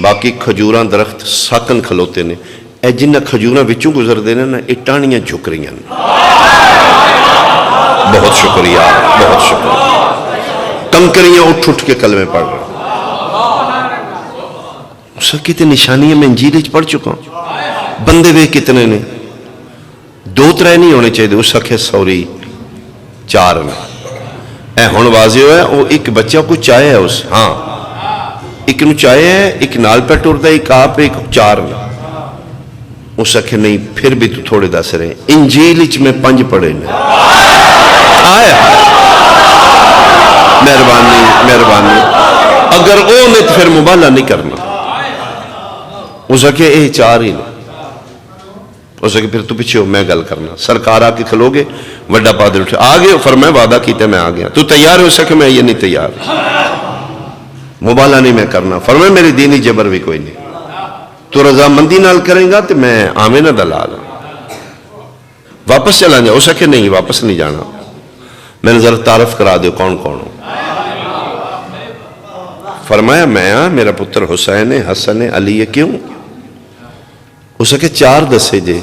باقی کھجوراں درخت ساکن کھلوتے نے، اے جنہ کھجوراں وچوں گزر دینے نا اے ٹانیاں جھک رہی ہیں۔ بہت شکریہ، بہت شکریہ۔ کنکریاں اٹھ کے کلمے پڑھ رہے ہیں۔ اسا کتے نشانیاں میں انجیل پڑھ چکا ہوں، بندے وے کتنے نے؟ 2-3 نہیں ہونے چاہیے، اس آکھے سوری 4 نے۔ اے ہون واضح ہویا وہ ایک بچہ کو چاہے ہے اس، ہاں ایک نو چاہے ہے، ایک نال پہ ٹردا، ایک آپ، ایک 4 نے۔ اس آکھے نہیں پھر بھی تو تھوڑے دس رہے ہیں، انجیل اچ میں 5 پڑھے نے۔ آیا مہربانی مہربانی، اگر او نے تو پھر مبالغہ نہیں کرنا۔ اس آکھے اے 4 ہی نے۔ اس کہ پھر تو پیچھے ہو میں گل کرنا، سرکار آ کے کھلو گے، وڈا پادر اٹھے آ گئے، فرمایا وعدہ کیتے میں آ گیا، تو تیار ہو سکے؟ میں یہ نہیں تیار، مبالغہ نہیں میں کرنا۔ فرمایا میری دینی جبر بھی کوئی نہیں، تو رضامندی نال کریں گا تو میں آمینہ دلال واپس چلا جاؤ۔ اس کہ نہیں واپس نہیں جانا، میں نے ذرا تعارف کرا دو کون کون ہو۔ فرمایا میں میرا پتر حسین ہے، حسن ہے، علی ہے۔ کیوں؟ اس کہ 4 دسے جے،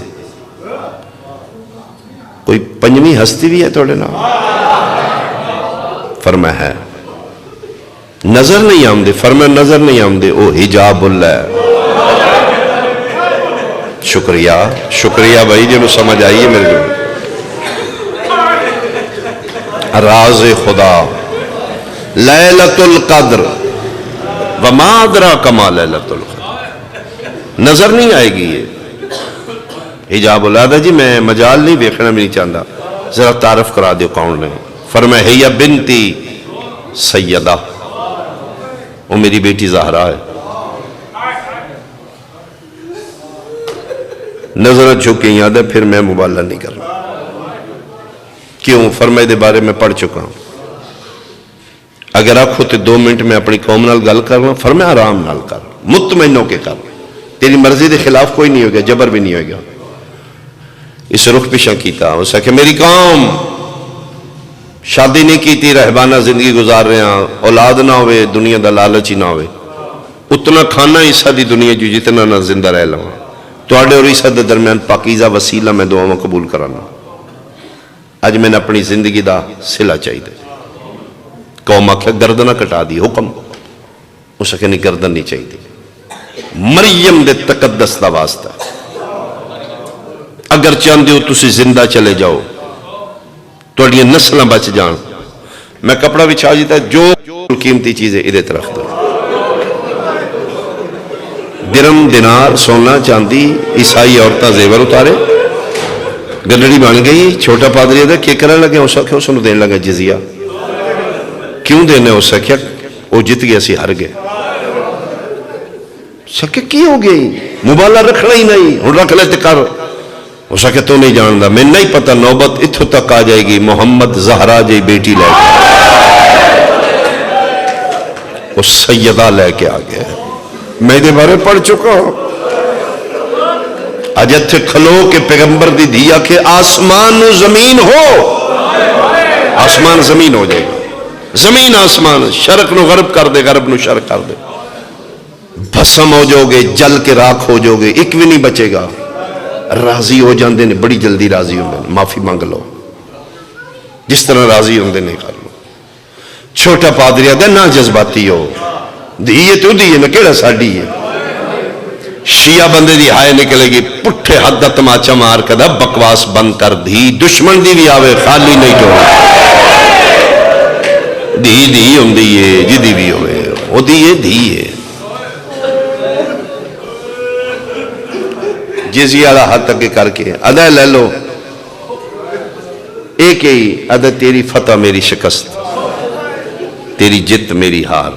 کوئی 5ویں ہستی بھی ہے توڑے نام؟ فرمایا ہے۔ نظر نہیں آمدے؟ فرمایا نظر نہیں آمدے، او حجاب اللہ۔ شکریہ شکریہ بھائی جنہوں سمجھ آئیے میرے جو راز خدا لیلۃ القدر وما ادراک ما لیلۃ القدر، نظر نہیں آئے گی یہ حجاب اللہ۔ جی میں مجال نہیں دیکھنا بھی نہیں چاہتا، ذرا تعارف کرا دیو کون نے۔ فرمایا ہی بنتی سیدہ، وہ میری بیٹی زہرا ہے۔ نظر جھکیں یاد ہے، پھر میں مبالغہ نہیں کرنا۔ کیوں؟ فرمائے دے بارے میں پڑھ چکا ہوں، اگر آخو تو 2 منٹ میں اپنی قوم نال گل کرنا، فرمایا آرام نال کر، مطمئن ہو کے کر، تیری مرضی کے خلاف کوئی نہیں ہوگا، جبر بھی نہیں ہوگا۔ اس رخ پیشہ کیتا، اس کہ میری قوم شادی نہیں کیتی، رہبانہ زندگی گزار رہے ہیں، اولاد نہ ہوئے، دنیا دا لالچ ہی نہ ہوئے، اتنا کھانا عیسیٰ دی دنیا جو جتنا نہ زندہ رہ لوں، توڑے اور عیسیٰ دے درمیان پاکیزہ وسیلہ میں دعاوں قبول کرانا۔ آج میں نے اپنی زندگی دا صلہ چاہیے دے، قوم آکھا گردنہ کٹا دی، حکم، اس کہ نہیں گردن نہیں چاہیے دی، مریم دے تقدس دا واسطہ، اگر چاہندے ہو تسی زندہ چلے جاؤ، توڑی نسلیں بچ جان، میں کپڑا بچھا جیتا ہے، جو قیمتی چیزیں ادھے رکھ دو، درم دینار سونا چاندی، عیسائی عورتہ زیور اتارے، گلڑی بن گئی، چھوٹا پادری ہے کہ کرنے لگے، اسا کیوں سنو دین لگا جزیہ، کیوں دینے اسا کیا، وہ جت گیا سی ہر گئے، اسا کہ کی ہو گئی، مبالہ رکھنا ہی نہیں، ہن رکھ لیتے کر، اسا کہ تو نہیں جاندہ، میں نہیں پتہ نوبت اتھو تک آ جائے گی، محمد زہرا جائی بیٹی لے کے، وہ سیدہ لے کے آ گیا، میں دے بارے پڑھ چکا ہوں، آج اتھے کھلو کہ پیغمبر دی دیا کہ آسمان و زمین ہو، آسمان زمین ہو جائے گا، زمین آسمان، شرق نو غرب کر دے، غرب نو شرق کر دے، بھسم ہو جاؤ گے، جل کے راکھ ہو جاؤ گے، ایک بھی نہیں بچے گا، راضی ہو جاندے نے، بڑی جلدی راضی ہوں نے، معافی مانگ لو، جس طرح راضی ہوں نے کر لو، چھوٹا پادری ہے نہ جذباتی ہو، دیئے تو دیئے نہ کیڑا ساڑی ہے، شیعہ بندے دی ہائے نکلے گی، پٹھے حد تماچا مار کدا بکواس بند کر دی، دشمن دی بھی آوے خالی نہیں جو دی ہم دیئے، جی دی بھی ہوئے، وہ دیئے جزیہ اللہ حد تک کر کے ادھا لے لو، ایک ہی ادھا تیری فتح میری شکست، تیری جت میری ہار،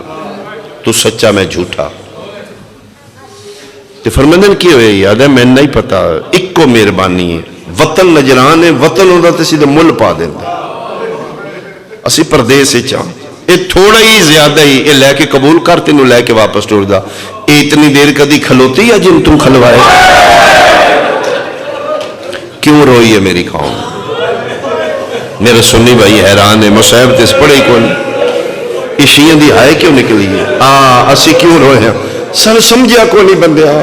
تو سچا میں جھوٹا، تو فرمندن کی ہوئے یہ ادھا میں نہیں پتا، ایک کو مہربانی ہے، وطن نجران ہے، وطن ہوتا تو سیدھے مل پا دیں دے، اسی پردیس سے چاہاں، یہ تھوڑا ہی زیادہ ہی، یہ لے کے قبول کرتے نو لے کے واپس ٹوڑ دا، اتنی دیر کدی کھلوتی یا جن تم کھلوائے، کیوں روئی ہے میری قوم، میرے سنی بھائی حیران ہے، مصیب تیس پڑے ہی کون، شیعہ دی ہائے کیوں نکلی ہے، اسی کیوں روئے ہیں، سن سمجھیا کو نہیں بندیا،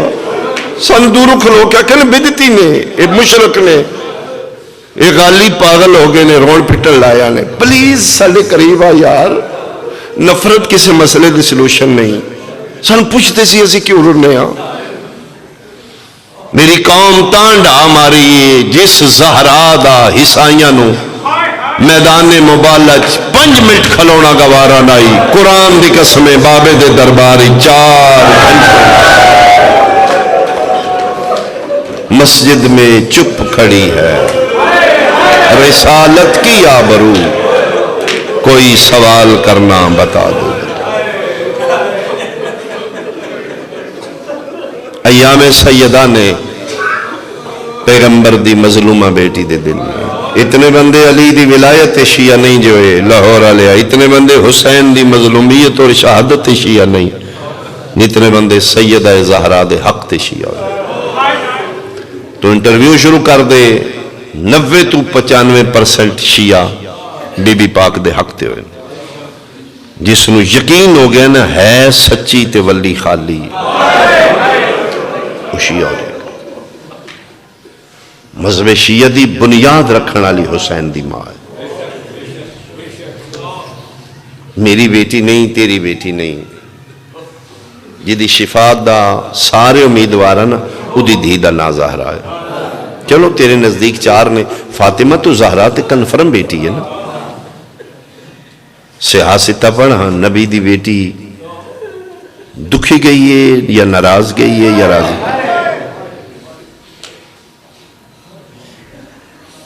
سن دورو کھلو کیا کہنے بدتی نے، ایک مشرک نے، ایک غالی پاگل ہو گئے نے، رون پٹل لایا نے، پلیز سالے قریب آ یار، نفرت کسی مسئلے دی سلوشن نہیں، سن پوچھتے سی اسی کیوں رونے ہاں، میری قوم تانڈا ماری جس زہرا دا حسائیاں نو میدان مبالج 5 منٹ کھلونا گوارا نائی، قرآن دی قسمیں بابے دے درباری 4 مسجد میں چپ کھڑی ہے، رسالت کی آبرو، کوئی سوال کرنا بتا دو، ایام سیدہ نے پیغمبر دی مظلومہ بیٹی دے دل میں، اتنے بندے علی دی ولایت شیعہ نہیں جو ہے لاہور آلیا، اتنے بندے حسین دی مظلومیت اور شہادت شیعہ نہیں، اتنے بندے سیدہ زہرا دے حق تے شیعہ ہوئے، تو انٹرویو شروع کر دے، 90-95% شیعہ بی بی پاک دے حق تے ہوئے، جس نو یقین ہو گیا نا ہے سچی تے ولی خالی، وہ شیعہ ہو جائے، مذہب شیعہ دی بنیاد رکھنا لی حسین دی ماں ہے، میری بیٹی نہیں تیری بیٹی نہیں، جدی شفاعت دا سارے امیدوارا نا او دی دھی دا نا زہرا ہے، چلو تیرے نزدیک 4 نے، فاطمہ تو زہرا تے کنفرم بیٹی ہے نا، سیاستہ پڑھا نبی دی بیٹی دکھی گئی ہے یا ناراض گئی ہے یا راضی ہے،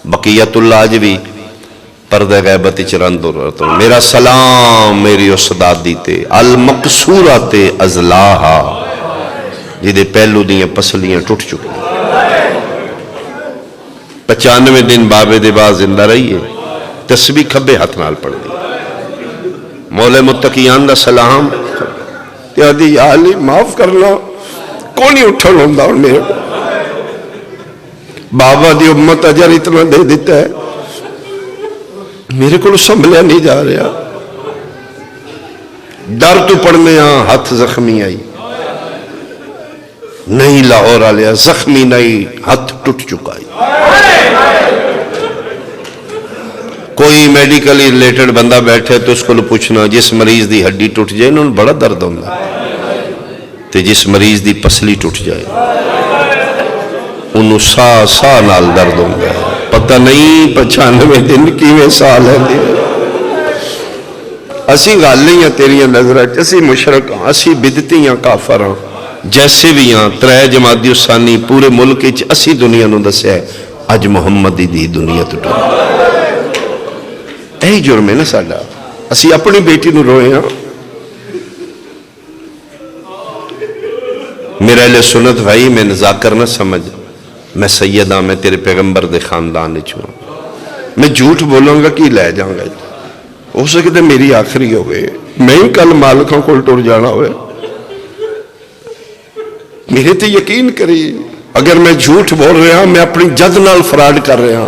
بقیت اللہ آج بھی پردہ غیبت چرند رہتا ہوں، میرا سلام میری استادی تے المقصورات ازلاحا، جدے پہلو دیاں پسلیاں ٹوٹ چکے، 95 دن بابے دے بعد زندہ رہی ہے، تسبیح کھبے ہاتھ نال پڑھ دی، مولا متقیان دا سلام تے آدھی یا علی معاف کرنا کون ہی اٹھن ہوندہ اور میرے بابا دی امت اجر اتنا دے دیتا ہے میرے کو سنبھلیا نہیں جا رہا ڈر تو پڑھنے ہاتھ زخمی آئی نہیں لاہور آلیا زخمی نہیں ہاتھ ٹوٹ چکا ہے کوئی میڈیکلی ریلیٹڈ بندہ بیٹھے تو اس کو پوچھنا جس مریض دی ہڈی ٹوٹ جائے انہوں نے بڑا درد ہوتا تے جس مریض دی پسلی ٹوٹ جائے انہوں سا نال درد ہوتا ہے پتہ نہیں 95 دن کیویں سال ہے اسی غالی ہیں تیری نظر اسی مشرک ہاں اسی بدتی ہیں کافر ہاں جیسے بھی ہاں ترے جمادی الثانی پورے ملک اسی دنیا نو دسیا ہے اج محمد دی دنیا تو ٹوٹ یہی جرم ہے نا ساڈا اسی اپنی بیٹی نو روئے ہاں میرا اہل سنت بھائی میں نذاکر نہ سمجھ میں سید ہاں میں تیرے پیغمبر دے خاندان چھوں میں جھوٹ بولوں گا کی لے جاؤں گا ہو سکتے میری آخری ہوئے میں ہی کل مالکوں کو ٹور جانا ہوئے میرے تے یقین کری اگر میں جھوٹ بول رہا میں اپنی جد نال فراڈ کر رہا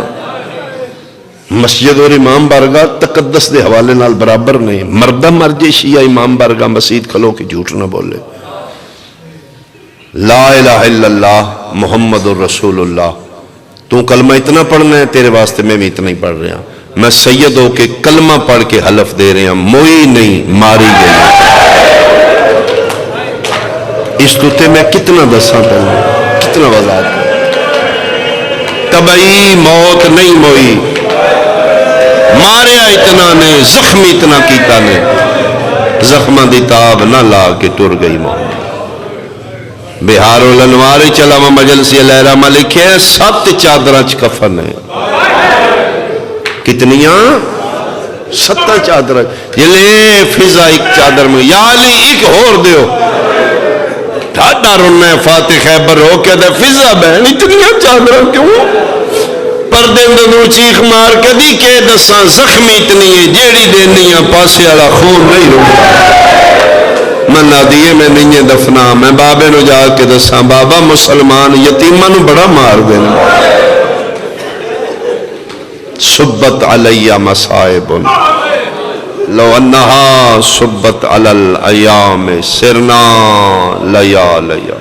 مسجد اور امام بارگاہ تقدس دے حوالے نال برابر نہیں مردہ مرجے شیعہ امام بارگاہ مسجد کھلو کی جھوٹ نہ بولے لا الہ الا اللہ محمد الرسول اللہ تو کلمہ اتنا پڑھنا ہے تیرے واسطے میں بھی اتنا ہی پڑھ رہا میں سید ہو کے کلمہ پڑھ کے حلف دے رہا موئی نہیں ماری گئی اس دوتے میں کتنا دساں پہلے کتنا وضاحت طبعی موت نہیں موئی ماریا اتنا نے زخمی اتنا کیتا نے زخمہ دی تاب نہ لا کے ٹر گئی موت بہار الانوار چلا مجلسی علیہ ملک ہے 7 چادرہ کفن ہے کتنیاں 7 چادرہ یہ لے فضا ایک چادر میں یا علی ایک اور دیو ڈھاڈا رنہ فاتح خیبر ہو کے دے فضا بہن اتنیاں چادرہ کیوں پردے اندر چیخ مار کے دی کہ دساں زخمی اتنی ہے جیڑی دینی ہے پاسے والا خون نہیں رکھتا منا دیئے میں نہیں دفنا میں بابے نو جا کے دساں بابا مسلمان یتیمہ نو بڑا مار دینا صبت علی مسائب لو انہا صبت علی الایام سرنا لیا لیا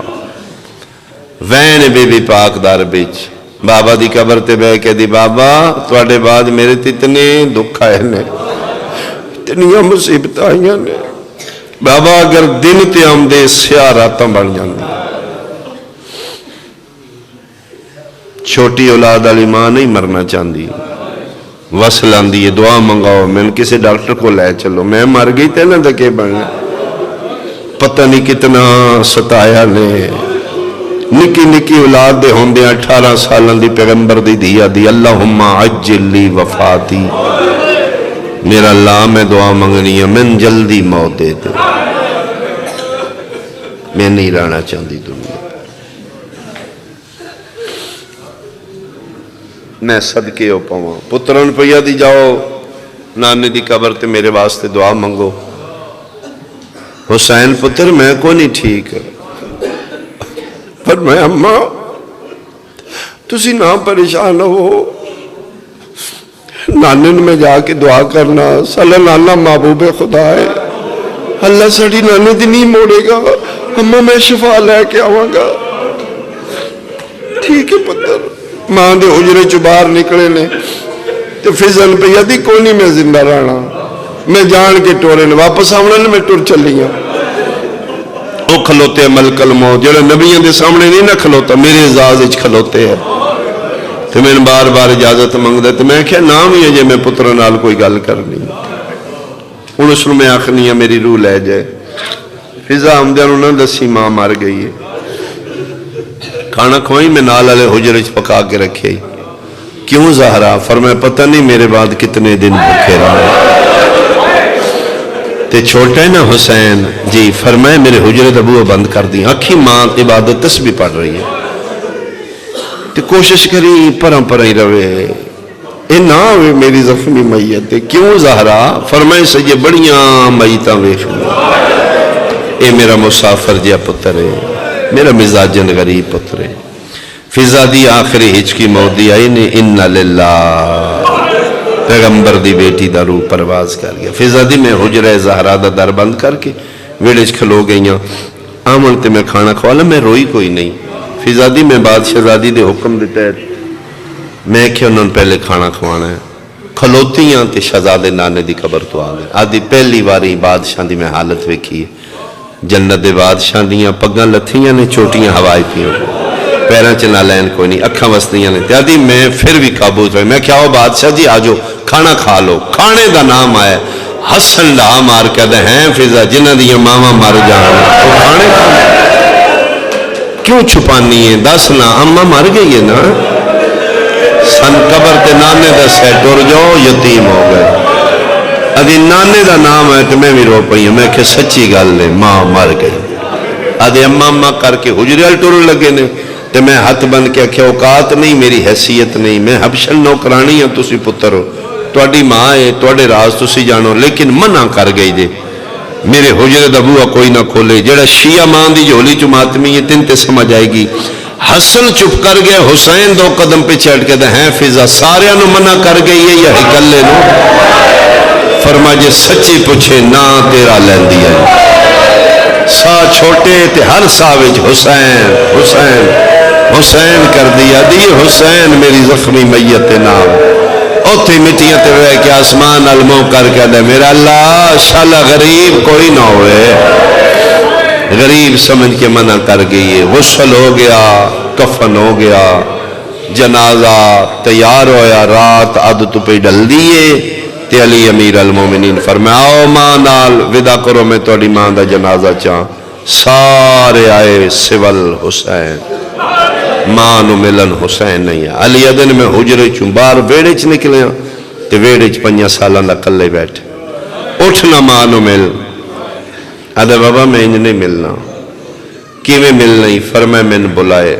وین بی بی پاک دار بیچ بابا دی قبر تے بے کہ دی بابا توڑے بعد میرے تیتنے دکھ آئے نے اتنیاں مصیبت آئیاں نے بابا اگر دن تے ہم دے سیاہ راتاں بڑھ جاندی چھوٹی اولاد علی ماں نہیں مرنا چاندی وصل آندی ہے دعا منگاؤ میں کسی ڈاکٹر کو لے چلو میں مر گئی تے نہ دکے بڑھنے پتہ نہیں کتنا ستایا نے نکی نکی اولاد دے ہوندے 18 سالان دی پیغمبر دی دیا دی اللہم عجل لی وفاتی میرا اللہ میں دعا منگنی ہے من جلدی موت دے دے میں نہیں رہنا چاہتی دنیا میں صدقے ہو پاؤں پترن پیا دی جاؤ نانے دی قبر تے میرے واسطے دعا منگو حسین پتر میں کو نہیں ٹھیک پر میں اماں تسی نہ پریشان ہو نانن میں جا کے دعا کرنا صلی اللہ محبوب خدا ہے اللہ سڑی نانے دی نہیں موڑے گا اماں میں شفا لے کے آواں گا ٹھیک ہے پتر ماں دے حجرے چو باہر نکلے نے تو فضل پہ یدی کونی میں زندہ رہنا میں جان کے ٹورے نے واپس آونا نے میں ٹور چل لیا او کھلوتے ملک الموت جڑے نبیوں دے سامنے نہیں نہ کھلوتا میرے اعزاز اچ کھلوتے ہیں تو میں نے بار بار اجازت منگ دے تو میں کہا نام ہی ہے جے میں پتر نال کوئی گل کرنی ان اس میں آخنی ہے میری روح لے جائے فضا ہمدیاں انہوں نے دسی ماں مار گئی ہے کھانا کھوائی میں نال علیہ حجرچ پکا کے رکھے کیوں زہرا فرمائے پتہ نہیں میرے بعد کتنے دن بھکے رہا تے چھوٹا ہے نا حسین جی فرمائے میرے حجرت ابو بند کر دی آنکھی ماں عبادت تسبیح پڑھ رہی ہے تے کوشش کری پرم ہی روے اے نہ ہوئے میری زخمی میت کیوں زہرا؟ فرمائے سے یہ بڑیاں میتاں ویکھ اے میرا مسافر جیا پتر ہے، میرا مزاجن غریب پتر ہے۔ فضا دی آخری ہچکی موت دی آئی نے انّا للہ، پیغمبر دی بیٹی دا روح پرواز کر گیا۔ فضا دی میں حجرہ زہرا دا در بند کر کے ویڑج کھلو گئیاں، آمن تے میں کھانا کھوالا، میں روئی کوئی نہیں۔ فضا دی میں بادشاہ زادی دے حکم دیتا ہے، میں کہ انہوں نے پہلے کھانا کھوانا ہے۔ کھلوتیاں تے شہزادے نانے دی قبر تو آ گئے۔ آدھی پہلی باری بادشاہ دی میں حالت ویکھی ہے، جنت دے بادشاہ دیاں پگاں لتھیاں نے، چوٹیاں ہوائی پیوں، پیران چنا لین کوئی نہیں، اکھاں وسطیاں نے۔ تیادی میں پھر بھی قابو ہوئے، میں کیا ہو بادشاہ جی آجو کھانا کھا لو۔ کھانے دا نام آیا، حسن ڈھا مار کے دے ہیں فضا جنہ دیا ماما مر جانا تو کھانے کھانا کیوں چھپانی ہے؟ دس نا اممہ مر گئی ہے نا، سن قبر تے نانے دا سیٹ اور جاؤ یتیم ہو گئے۔ ادھی نانے دا نام ہے کہ میں بھی رو پئی ہوں، میں کہ سچی گل ہے ماں مر گئی۔ ادھی اممہ کر کے حجریال ٹور لگے نے، تے میں ہاتھ بند کے کہ اوقات نہیں، میری حیثیت نہیں، میں حبشل نوکرانی ہوں، تسی پتر ہو، توڑی ماں ہے، توڑے راز تسی جانو، لیکن منع کر گئی جے میرے حجرے دا بوہ کوئی نہ کھولے۔ جڑا شیعہ ماں دی جھولی چ ماتمی ہے تن تے سمجھ آئے گی۔ حسن چپ کر گئے، حسین دو قدم پہ چڑھ کے دے ہیں فضا سارے انہوں منع کر گئی ہے یا ہکلے نو؟ فرما جے سچی پوچھے نا تیرا لین دیا ہے، سا چھوٹے تے ہر سا وچ حسین حسین حسین کر دیا دی حسین میری زخمی میت نام اوتھی مٹیاں تے رہ کے آسمان علموں کر کے دے میرا اللہ شالا غریب کوئی نہ ہوئے۔ غریب سمجھ کے منع کر گئی ہے، غسل ہو گیا، کفن ہو گیا، جنازہ تیار ہویا، رات عدد پہ ڈل دیئے تے علی امیر المومنین فرمایا آؤ ماں نال ودا کرو میں توڑی ماں دا جنازہ چاہاں۔ سارے آئے سول حسین، ماں نو ملن حسین نہیں ہے۔ علی ادن میں حجرے چوں بار ویڑے چ نکلے ہیں تے ویڑے چ 5 سالاں دا کلے بیٹھے، اٹھنا ماں نو مل۔ آدھے بابا میں انج نہیں ملنا، کیویں مل نہیں؟ فرمائے میں نے بلائے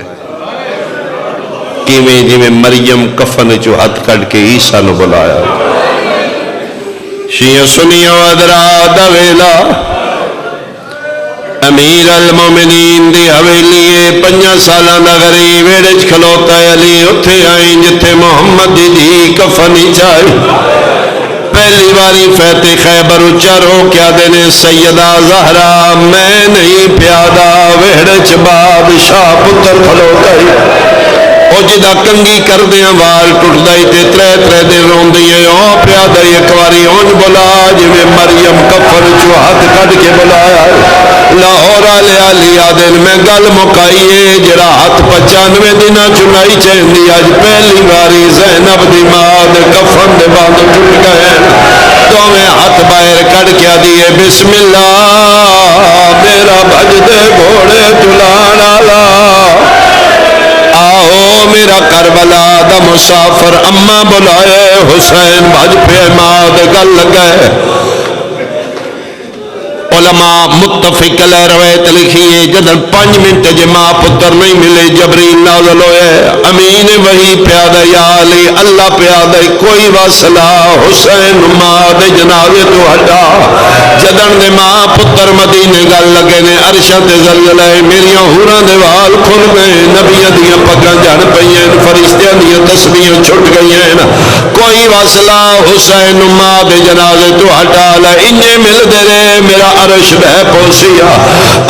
کیویں جی میں مریم کفن چو ہاتھ کڑ کے عیسیٰ نو بلایا۔ شیعہ سنیوں ادرا دا ویلا امیر المومنین دی حویلیے 5 سالاں دا غریب ویڑج کھلوتا ہے علی اتھے آئیں جتھے محمد دی کفنی چاہی۔ پہلی باری فیتے خیبر اچر ہو کیا دینے سیدہ زہرا میں نہیں پیادہ ویڑج بادشاہ پتر کھلوتا ہے۔ او جدہ کنگی کر دیاں وال ٹوٹ دائی تے ترے دن رون دیئے او پیادہ یکواری اونج بلا جویں مریم کفن چو ہاتھ کٹ کے بلایا لاہور آلے آلی آدن میں گل مکائیے جرا ہاتھ 95 دنہ چنائی چہندی آج پہلی باری زینب دی ماد کفن دے باندھ ٹوٹ گئے تو میں ہاتھ باہر کٹ کیا دیئے بسم اللہ میرا بھج دے گھوڑے تلان آلا آؤ میرا کربلا دا مسافر اممہ بلائے حسین بھج پہ ماد گل گئے۔ علماء متفق علیہ روایت لکھیے جدن 5 منٹ جے ماں پتر نہیں ملے جبریل نازل ہوئے امین وہی پیادہ یا علی اللہ پیادہ کوئی واسلہ حسین ماں دے جنازے تو ہٹا جدن دے ماں پتر مدینے گل لگے نے عرشت زلزلہ میریاں ہوراں دے وال کھل گئے نبیہ دیاں پگاں جڑ پئیں فرشتیاں دیاں تسبیحاں چھٹ گئیں کوئی واسلہ حسین ماں دے جنازے تو ہٹا لے انجے مل دے رہے میرا عرش بہ پوسیا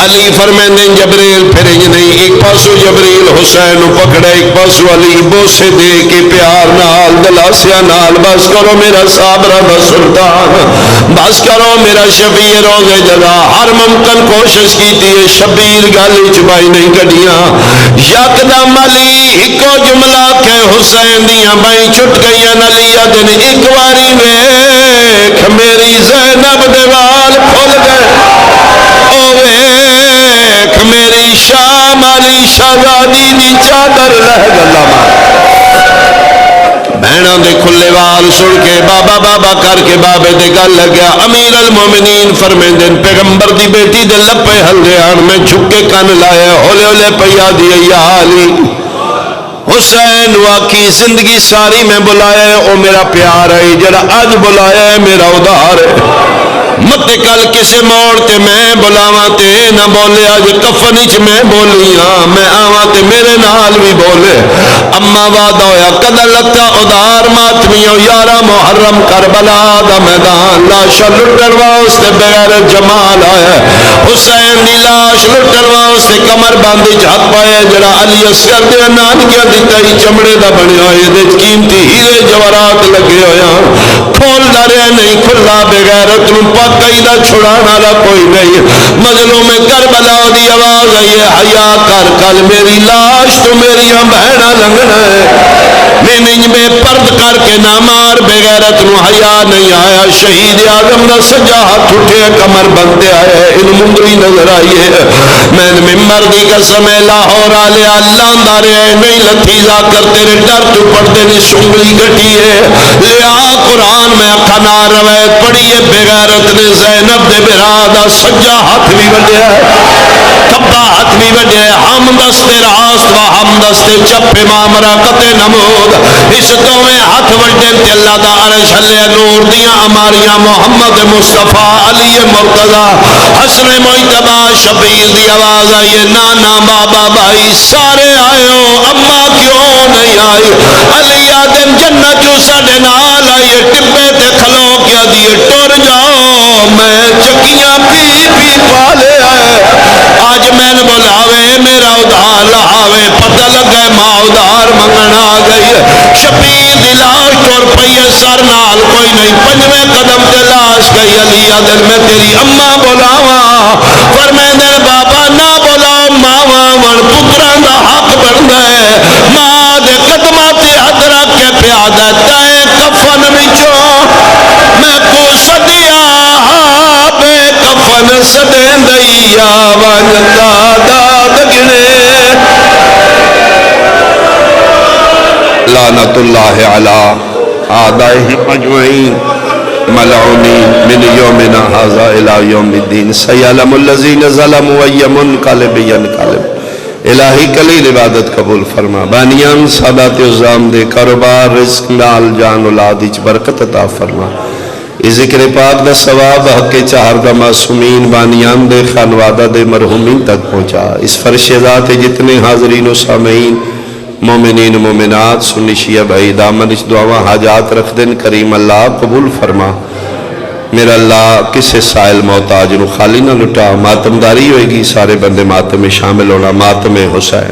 علی فرمیندیں جبریل پھریں نہیں ایک پاسو جبریل حسین پکڑے ایک پاسو علی بوسے دے کے پیار نال دلاسیا نال بس کرو میرا صابرہ دا سلطان بس کرو میرا شبیر روزے جدا ہر ممکن کوشش کی تھی شبیر گالی چبائی نہیں کڑیاں یکدم علی ایکو جملہ کہ حسین دیاں بائی چھٹ گئیاں علی دن ایک واری ویکھ میری زینب دیوال کھل گئے او ویکھ میری شام علی شہزادی دی چادر لہ گلا بہنوں دے کھلے وال سن کے بابا بابا کر کے بابے دے گل لگیا امیر المومنین فرمیندن پیغمبر دی بیٹی دے لپے ہلدے آن میں جھک کے کن لائے ہولے ہولے پیا دی یا علی حسین واقعی زندگی ساری میں بلایا ہے او میرا پیار ہے، جڑا اج بلایا ہے میرا ادھار ہے۔ مت کل کسے موڑ تے میں بلاواں تے نہ بولے، اج کفن وچ میں بولی ہاں، میں آواں تے میرے نال بھی بولے۔ اما وعدہ ہویا کدل لتا ادھار ماتمیوں 11 محرم کربلا دا میدان، لاشا لٹن واسطے بغیر جمال آیا حسین دی لاش لٹن واسطے کمر باندھی ہاتھ پایا، جڑا علی اصغر دے نانکیاں دی تہی چمڑے دا بنیا ہوئے دے قیمتی ہیرے جواہرات لگے ہویا، کھول داریا نہیں کھلا بغیرت نوں پاکی دا چھڑانا لا کوئی نہیں۔ مظلوم کربلا دی آواز آئی ہے حیا کر کل میری لاش تو میری بہنا لنگنا ہے، میں بے پرد کر کے نہ مار بغیرت نو حیا نہیں آیا۔ شہید اعظم دا سجا ہاتھ اٹھے کمر بندے آئے ان منگری نظر آئی ہے، میں ممبر دی قسم لاہور آلے اللہ اندارے نہیں لتھیزا کر تیرے ڈر تو پڑھتے نہیں سنگلی گٹی ہے، لیا قرآن میں اکھنا روایت پڑھی ہے بغیرت نے زینب دے برادہ سجا ہاتھ بھی بڑھیا ہے، کبا ہاتھ بھی بڑھیا ہے، ہم دستے راست و ہم دستے چپ امام راکت نمود، اس دویں ہاتھ وڈے تے اللہ دا عرش ہلے نور دیاں اماریاں محمد مصطفیٰ علی مرتضی حسن مجتبی شبیر دی آواز آئی ہے نانا بابا بھائی سارے آئے ہو اما کیوں نہیں آئی، علی آدم جنت جو ساڑے نال آئیے ٹپے تے کھلو کیا دیئے ٹور جاؤ میں چکیاں پی پی پالے آئے، آج میں نے بلاوے میرا ادھار لہاوے، پتہ لگے ماں ادھار منگن آ گئی، شبیر دی لاش ٹور پئیے سر نال کوئی نہیں، پنجویں قدم تے لاش گئی، علی آدم میں تیری اما بلاواں، فرمیندے بابا نہ بلاؤ ماواں ون پتران دا حق بڑھنا ہے، ماں دے قدمہ تے حد رکھ کے پیادہ تائیں کفن وچوں میں کو سدیا بے کفن سدیں دیا ونتا داد گنے۔ لعنت اللہ علی اعدائہم اجمعین ملعونین من یومنا ھذا الی یوم الدین سیعلم الذین ظلموا ای منقلب ینقلب۔ الہی کلیل عبادت قبول فرما، بانیان سادات عظام دے کاروبار رزق مال جان اولاد وچ برکت عطا فرما، اس ذکر پاک دا ثواب حق چہار دا معصومین بانیان دے خانوادہ دے مرحومین تک پہنچا، اس فرش ذات جتنے حاضرین و سامعین مومنین مومنات سنی شیعہ بھائی دامن اس دعاواں حاجات رکھ دن کریم اللہ قبول فرما۔ میرا اللہ کسے سائل محتاج نو خالی نہ لٹا، ماتمداری ہوئے گی سارے بندے ماتم میں شامل ہونا، ماتم حسین